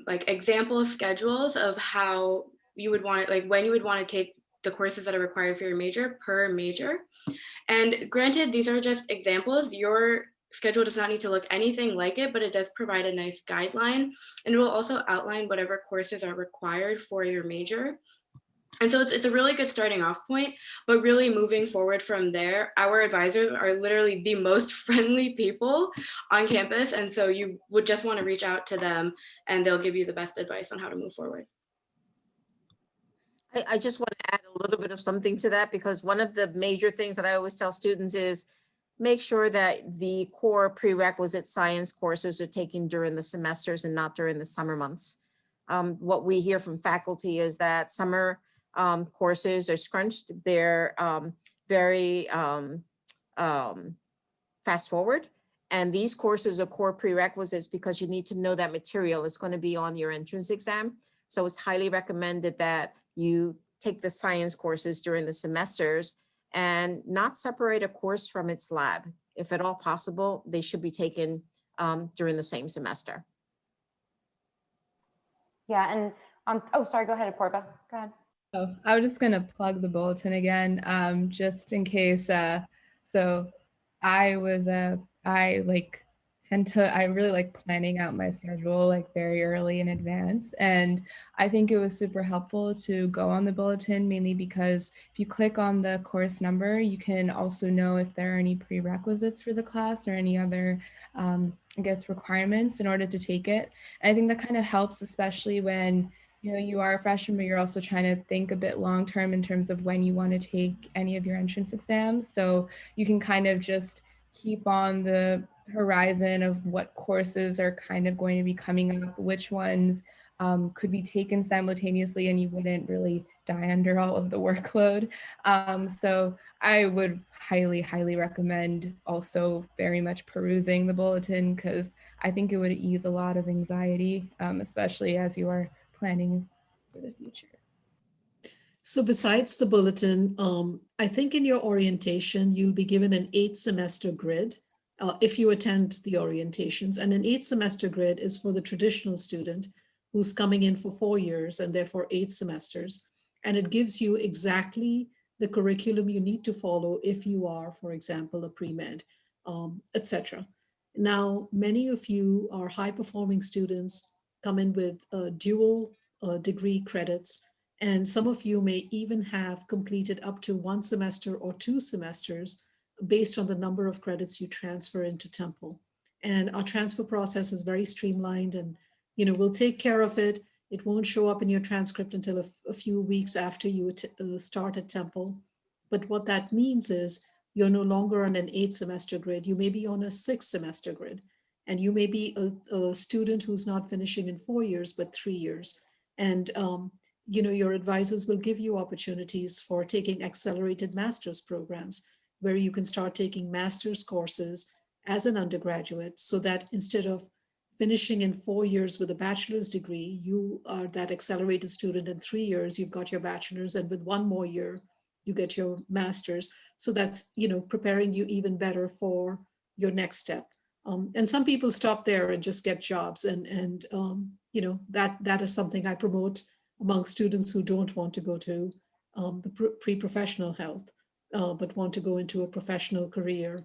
like example schedules of how you would want it, like when you would want to take the courses that are required for your major per major. And granted, these are just examples. Your schedule does not need to look anything like it, but it does provide a nice guideline. And it will also outline whatever courses are required for your major. And so it's a really good starting off point, but really moving forward from there, our advisors are literally the most friendly people on campus. And so you would just want to reach out to them and they'll give you the best advice on how to move forward. I just want to add a little bit of something to that, because one of the major things that I always tell students is make sure that the core prerequisite science courses are taken during the semesters and not during the summer months. What we hear from faculty is that summer courses are scrunched. They're very fast forward. And these courses are core prerequisites because you need to know that material is going to be on your entrance exam. So it's highly recommended that you take the science courses during the semesters and not separate a course from its lab. If at all possible, they should be taken during the same semester. Yeah, and oh, sorry, go ahead, Apoorva. Go ahead. Oh, I was just going to plug the bulletin again, just in case. So I really like planning out my schedule like very early in advance. And I think it was super helpful to go on the bulletin, mainly because if you click on the course number, you can also know if there are any prerequisites for the class or any other, I guess, requirements in order to take it. And I think that kind of helps, especially when you are a freshman, but you're also trying to think a bit long-term in terms of when you want to take any of your entrance exams. So you can kind of just keep on the horizon of what courses are kind of going to be coming up, which ones could be taken simultaneously, and you wouldn't really die under all of the workload. So I would highly, highly recommend also very much perusing the bulletin, because I think it would ease a lot of anxiety, especially as you are planning for the future. So besides the bulletin, I think in your orientation, you'll be given an 8-semester grid if you attend the orientations. And an 8-semester grid is for the traditional student who's coming in for 4 years and therefore 8 semesters. And it gives you exactly the curriculum you need to follow if you are, for example, a pre-med, etc. Now, many of you are high-performing students, come in with dual degree credits, And some of you may even have completed up to 1 semester or 2 semesters based on the number of credits you transfer into Temple. And our transfer process is very streamlined, and we'll take care of it. It won't show up in your transcript until a few weeks after you start at Temple. But what that means is you're no longer on an 8 semester grid. You may be on a 6 semester grid. And you may be a student who's not finishing in 4 years, but 3 years. And your advisors will give you opportunities for taking accelerated master's programs where you can start taking master's courses as an undergraduate, so that instead of finishing in 4 years with a bachelor's degree, you are that accelerated student. In 3 years, you've got your bachelor's, and with 1 more year, you get your master's. So that's, preparing you even better for your next step. And some people stop there and just get jobs. And that is something I promote among students who don't want to go to the pre-professional health, but want to go into a professional career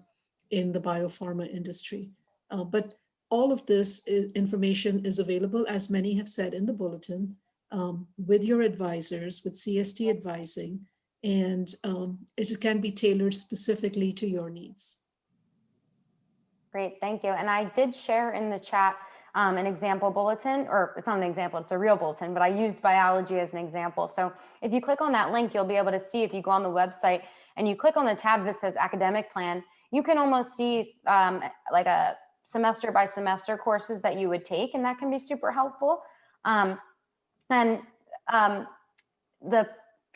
in the biopharma industry. But all of this information is available, as many have said in the bulletin, with your advisors, with CST advising, and it can be tailored specifically to your needs. Great, thank you. And I did share in the chat an example bulletin, or it's not an example, it's a real bulletin, but I used biology as an example. So if you click on that link, you'll be able to see, if you go on the website and you click on the tab that says academic plan, you can almost see like a semester by semester courses that you would take, and that can be super helpful. The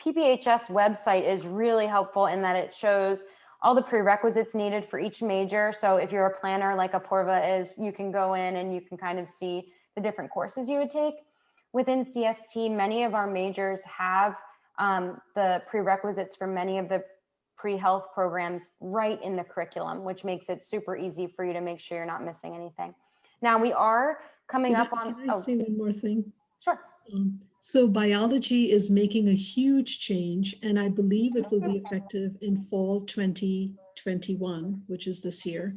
PPHS website is really helpful in that it shows all the prerequisites needed for each major. So if you're a planner like Apurva is, you can go in and you can kind of see the different courses you would take. Within CST, many of our majors have the prerequisites for many of the pre-health programs right in the curriculum, which makes it super easy for you to make sure you're not missing anything. Now we are coming up on— Can I say one more thing? Sure. So biology is making a huge change, and I believe it will be effective in fall 2021, which is this year.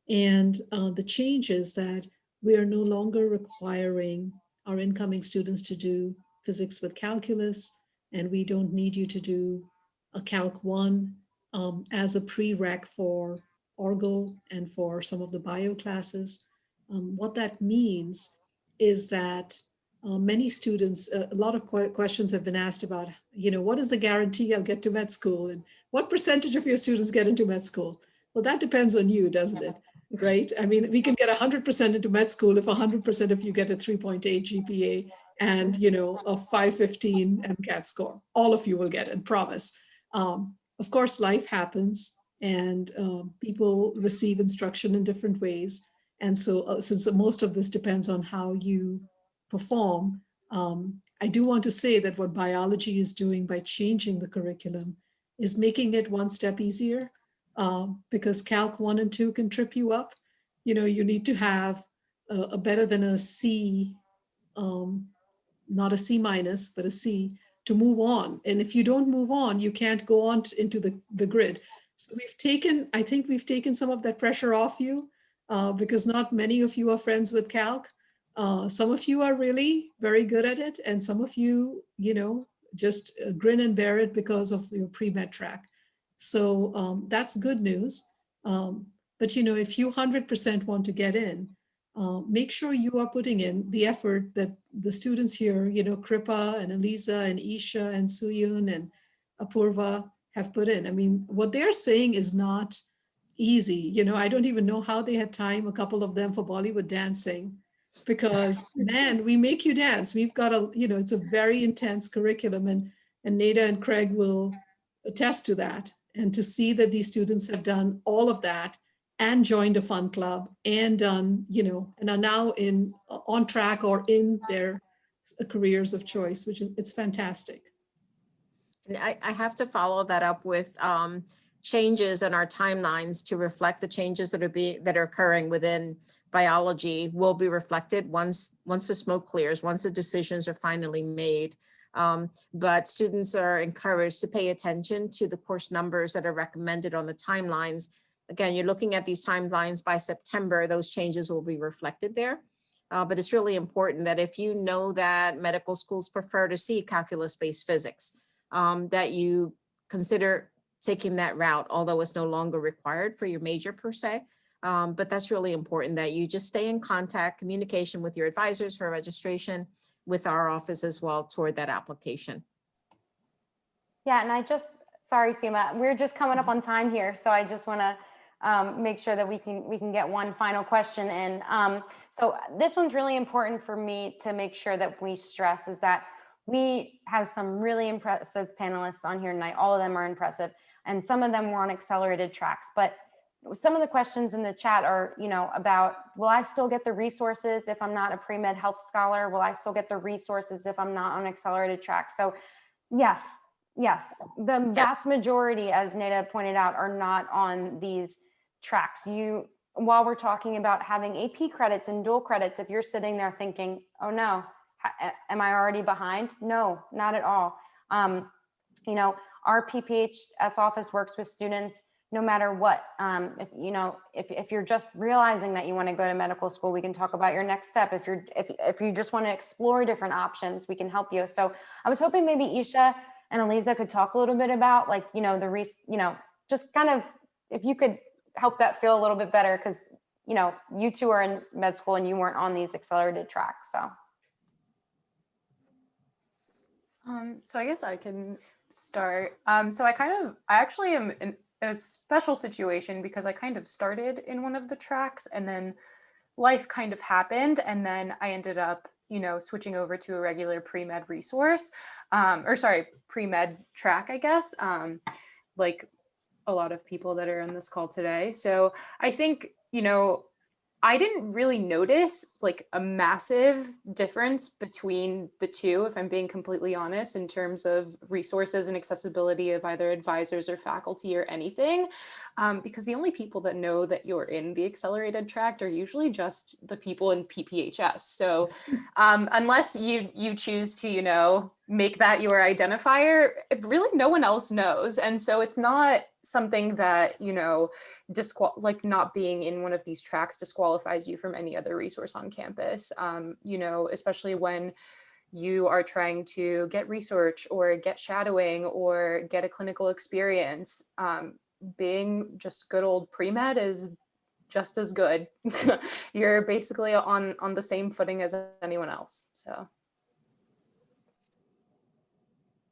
And the change is that we are no longer requiring our incoming students to do physics with calculus, and we don't need you to do a Calc 1 as a prereq for Orgo and for some of the bio classes. What that means is that many students, a lot of questions have been asked about, what is the guarantee I'll get to med school, and what percentage of your students get into med school? Well, that depends on you, doesn't it? Right? I mean, we can get 100% into med school if 100% of you get a 3.8 GPA and, a 515 Mcat score. All of you will get it, promise. Of course, life happens, and people receive instruction in different ways. And so since most of this depends on how you perform, I do want to say that what biology is doing by changing the curriculum is making it one step easier, because Calc 1 and 2 can trip you up. You need to have a better than a C, not a C minus, but a C to move on. And if you don't move on, you can't go on into the grid. So I think we've taken some of that pressure off you, because not many of you are friends with Calc. Some of you are really very good at it, and some of you, just grin and bear it because of your pre-med track. So that's good news. But if you 100% want to get in, make sure you are putting in the effort that the students here, Kripa and Eliza and Isha and Suyun and Apurva have put in. I mean, what they're saying is not easy. I don't even know how they had time, a couple of them, for Bollywood dancing. Because man, we make you dance. We've got it's a very intense curriculum, and Neda and Craig will attest to that. And to see that these students have done all of that and joined a fun club and done, and are now on track or in their careers of choice, which is, it's fantastic. And I have to follow that up with changes in our timelines to reflect the changes that are occurring within biology will be reflected once the smoke clears, once the decisions are finally made. But students are encouraged to pay attention to the course numbers that are recommended on the timelines. Again, you're looking at these timelines by September, those changes will be reflected there. but it's really important that if you know that medical schools prefer to see calculus-based physics, that you consider taking that route, although it's no longer required for your major per se. But that's really important that you just stay in contact, communication with your advisors for registration, with our office as well toward that application. Yeah, and sorry, Seema, we're just coming up on time here, so I just want to make sure that we can get one final question in. So this one's really important for me to make sure that we stress is that we have some really impressive panelists on here tonight. All of them are impressive, and some of them were on accelerated tracks. But some of the questions in the chat are, about, will I still get the resources if I'm not a pre-med health scholar? Will I still get the resources if I'm not on accelerated track? So yes, the vast majority, as Neda pointed out, are not on these tracks. While we're talking about having AP credits and dual credits, if you're sitting there thinking, oh no, am I already behind? No, not at all. Our PPHS office works with students no matter what. If you're just realizing that you want to go to medical school, we can talk about your next step. If you just want to explore different options, we can help you. So I was hoping maybe Isha and Aliza could talk a little bit about just kind of, if you could help that feel a little bit better, because you two are in med school and you weren't on these accelerated tracks. So I guess I can start. So I actually am in a special situation because I kind of started in one of the tracks and then life kind of happened. And then I ended up, switching over to a regular pre-med resource, pre-med track, I guess, like a lot of people that are on this call today. So I think, I didn't really notice like a massive difference between the two, if I'm being completely honest, in terms of resources and accessibility of either advisors or faculty or anything, because the only people that know that you're in the accelerated track are usually just the people in PPHS. So unless you choose to, make that your identifier, really no one else knows. And so it's not something that, not being in one of these tracks disqualifies you from any other resource on campus, especially when you are trying to get research or get shadowing or get a clinical experience. Being just good old pre-med is just as good. You're basically on the same footing as anyone else, so.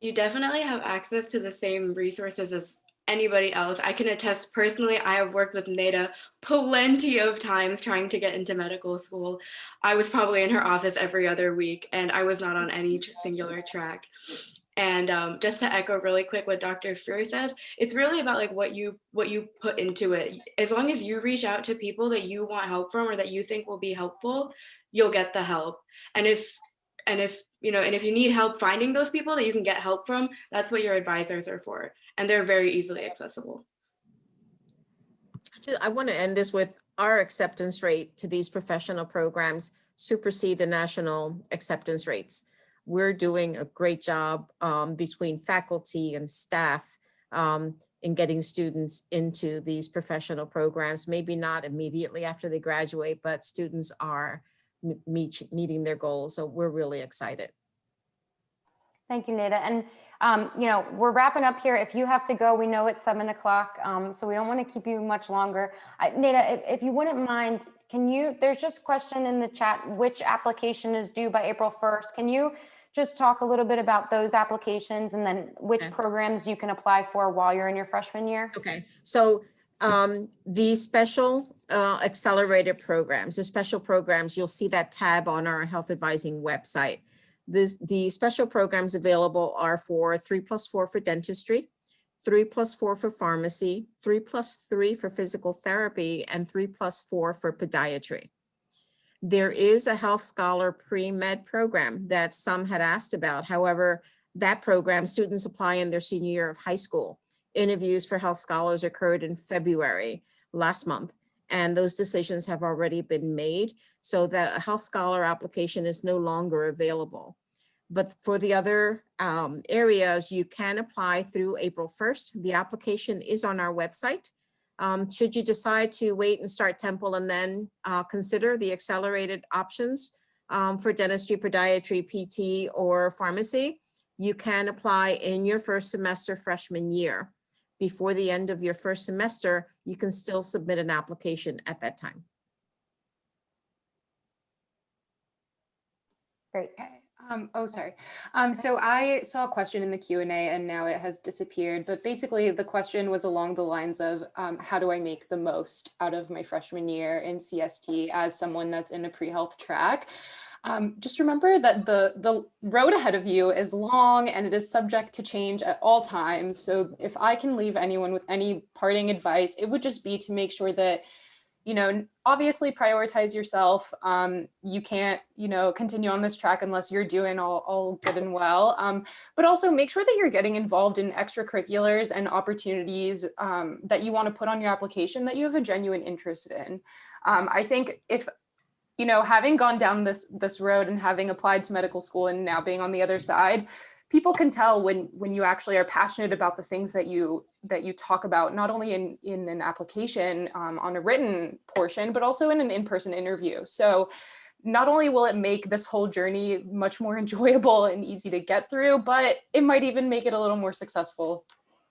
You definitely have access to the same resources as anybody else. I can attest personally, I have worked with Neda plenty of times trying to get into medical school. I was probably in her office every other week and I was not on any singular track. And just to echo really quick what Dr. Fury says, it's really about like what you put into it. As long as you reach out to people that you want help from or that you think will be helpful, you'll get the help. And if you need help finding those people that you can get help from, that's what your advisors are for. And they're very easily accessible. I want to end this with our acceptance rate to these professional programs supersede the national acceptance rates. We're doing a great job between faculty and staff in getting students into these professional programs, maybe not immediately after they graduate, but students are meeting their goals. So we're really excited. Thank you, Neda. And, we're wrapping up here. If you have to go, we know it's 7 o'clock, so we don't want to keep you much longer. Neda, if you wouldn't mind, there's just a question in the chat, which application is due by April 1st? Can you just talk a little bit about those applications and then which programs you can apply for while you're in your freshman year? Okay, so the special accelerated programs, the special programs, you'll see that tab on our health advising website. The special programs available are for 3+4 for dentistry, 3+4 for pharmacy, 3+3 for physical therapy, and 3+4 for podiatry. There is a health scholar pre-med program that some had asked about. However, that program, students apply in their senior year of high school. Interviews for health scholars occurred in February last month, and those decisions have already been made. So the health scholar application is no longer available. But for the other areas, you can apply through April 1st. The application is on our website. Should you decide to wait and start Temple and then consider the accelerated options for dentistry, podiatry, PT, or pharmacy, you can apply in your first semester freshman year. Before the end of your first semester, you can still submit an application at that time. Great. Okay. Oh, sorry. So I saw a question in the Q&A and now it has disappeared, but basically the question was along the lines of how do I make the most out of my freshman year in CST as someone that's in a pre-health track? Just remember that the road ahead of you is long and it is subject to change at all times. So if I can leave anyone with any parting advice, it would just be to make sure that, you know, obviously prioritize yourself. You can't, you know, continue on this track unless you're doing all good and well. But also make sure that you're getting involved in extracurriculars and opportunities that you want to put on your application that you have a genuine interest in. I think if, you know, having gone down this road and having applied to medical school and now being on the other side, people can tell when you actually are passionate about the things that you talk about, not only in an application on a written portion, but also in an in-person interview. So not only will it make this whole journey much more enjoyable and easy to get through, but it might even make it a little more successful.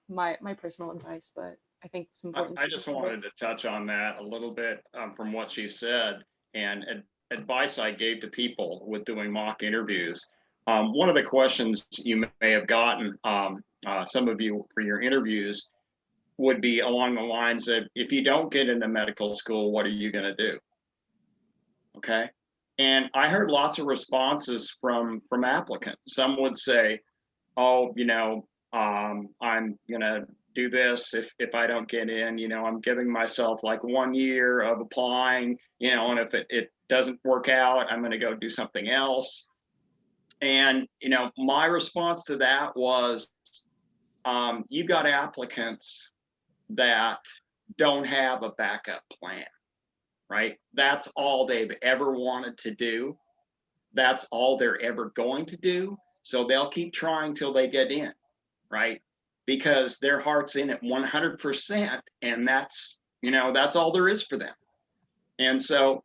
My personal advice, but I think it's important. I just wanted to touch on that a little bit from what she said, and advice I gave to people with doing mock interviews. One of the questions you may have gotten, some of you for your interviews, would be along the lines of, if you don't get into medical school, what are you going to do? Okay. And I heard lots of responses from applicants. Some would say, oh, you know, I'm going to do this if I don't get in, you know, I'm giving myself like 1 year of applying, you know, and if it doesn't work out, I'm going to go do something else. And, you know, my response to that was, you got applicants that don't have a backup plan, right? That's all they've ever wanted to do. That's all they're ever going to do. So they'll keep trying till they get in, right? Because their heart's in it 100%. And that's, you know, that's all there is for them. And so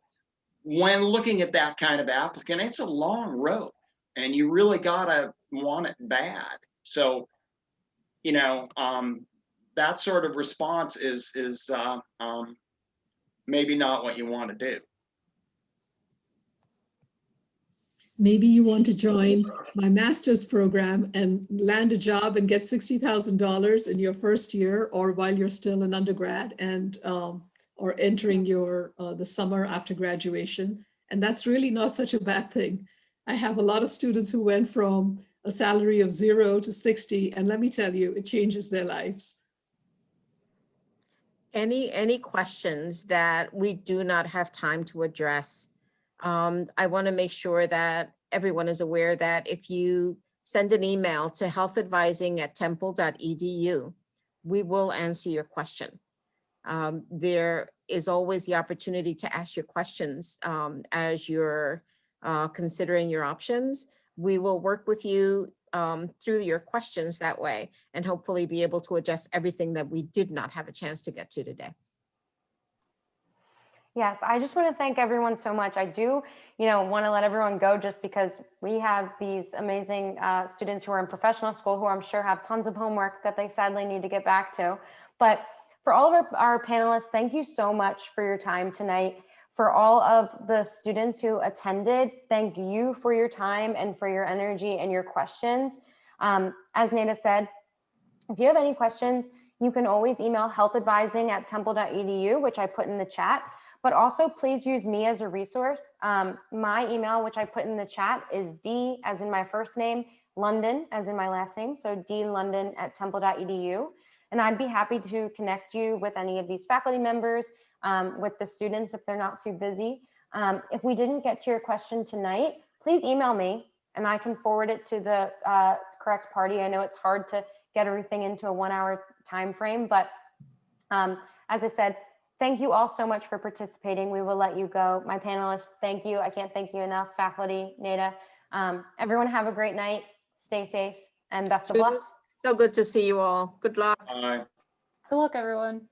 when looking at that kind of applicant, it's a long road. And you really gotta want it bad. So, you know, that sort of response is maybe not what you want to do. Maybe you want to join my master's program and land a job and get $60,000 in your first year, or while you're still an undergrad and or entering your the summer after graduation. And that's really not such a bad thing. I have a lot of students who went from a salary of 0 to 60, and let me tell you, it changes their lives. Any questions that we do not have time to address? I want to make sure that everyone is aware that if you send an email to healthadvising@temple.edu, we will answer your question. There is always the opportunity to ask your questions as you're considering your options. We will work with you through your questions that way and hopefully be able to address everything that we did not have a chance to get to today. Yes, I just want to thank everyone so much. I do, you know, want to let everyone go just because we have these amazing students who are in professional school who I'm sure have tons of homework that they sadly need to get back to. But for all of our panelists, thank you so much for your time tonight. For all of the students who attended, thank you for your time and for your energy and your questions. As Neda said, if you have any questions, you can always email healthadvising@temple.edu, which I put in the chat. But also please use me as a resource. My email, which I put in the chat, is D as in my first name, London as in my last name. So dlondon@temple.edu. And I'd be happy to connect you with any of these faculty members, with the students if they're not too busy. If we didn't get to your question tonight, please email me and I can forward it to the correct party. I know it's hard to get everything into a 1-hour time frame, but as I said, thank you all so much for participating. We will let you go. My panelists, thank you. I can't thank you enough. Faculty, Neda, everyone have a great night. Stay safe and best of luck. So good to see you all. Good luck. Bye. Good luck, everyone.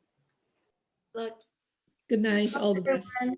Luck. Good night, all the best. Everyone.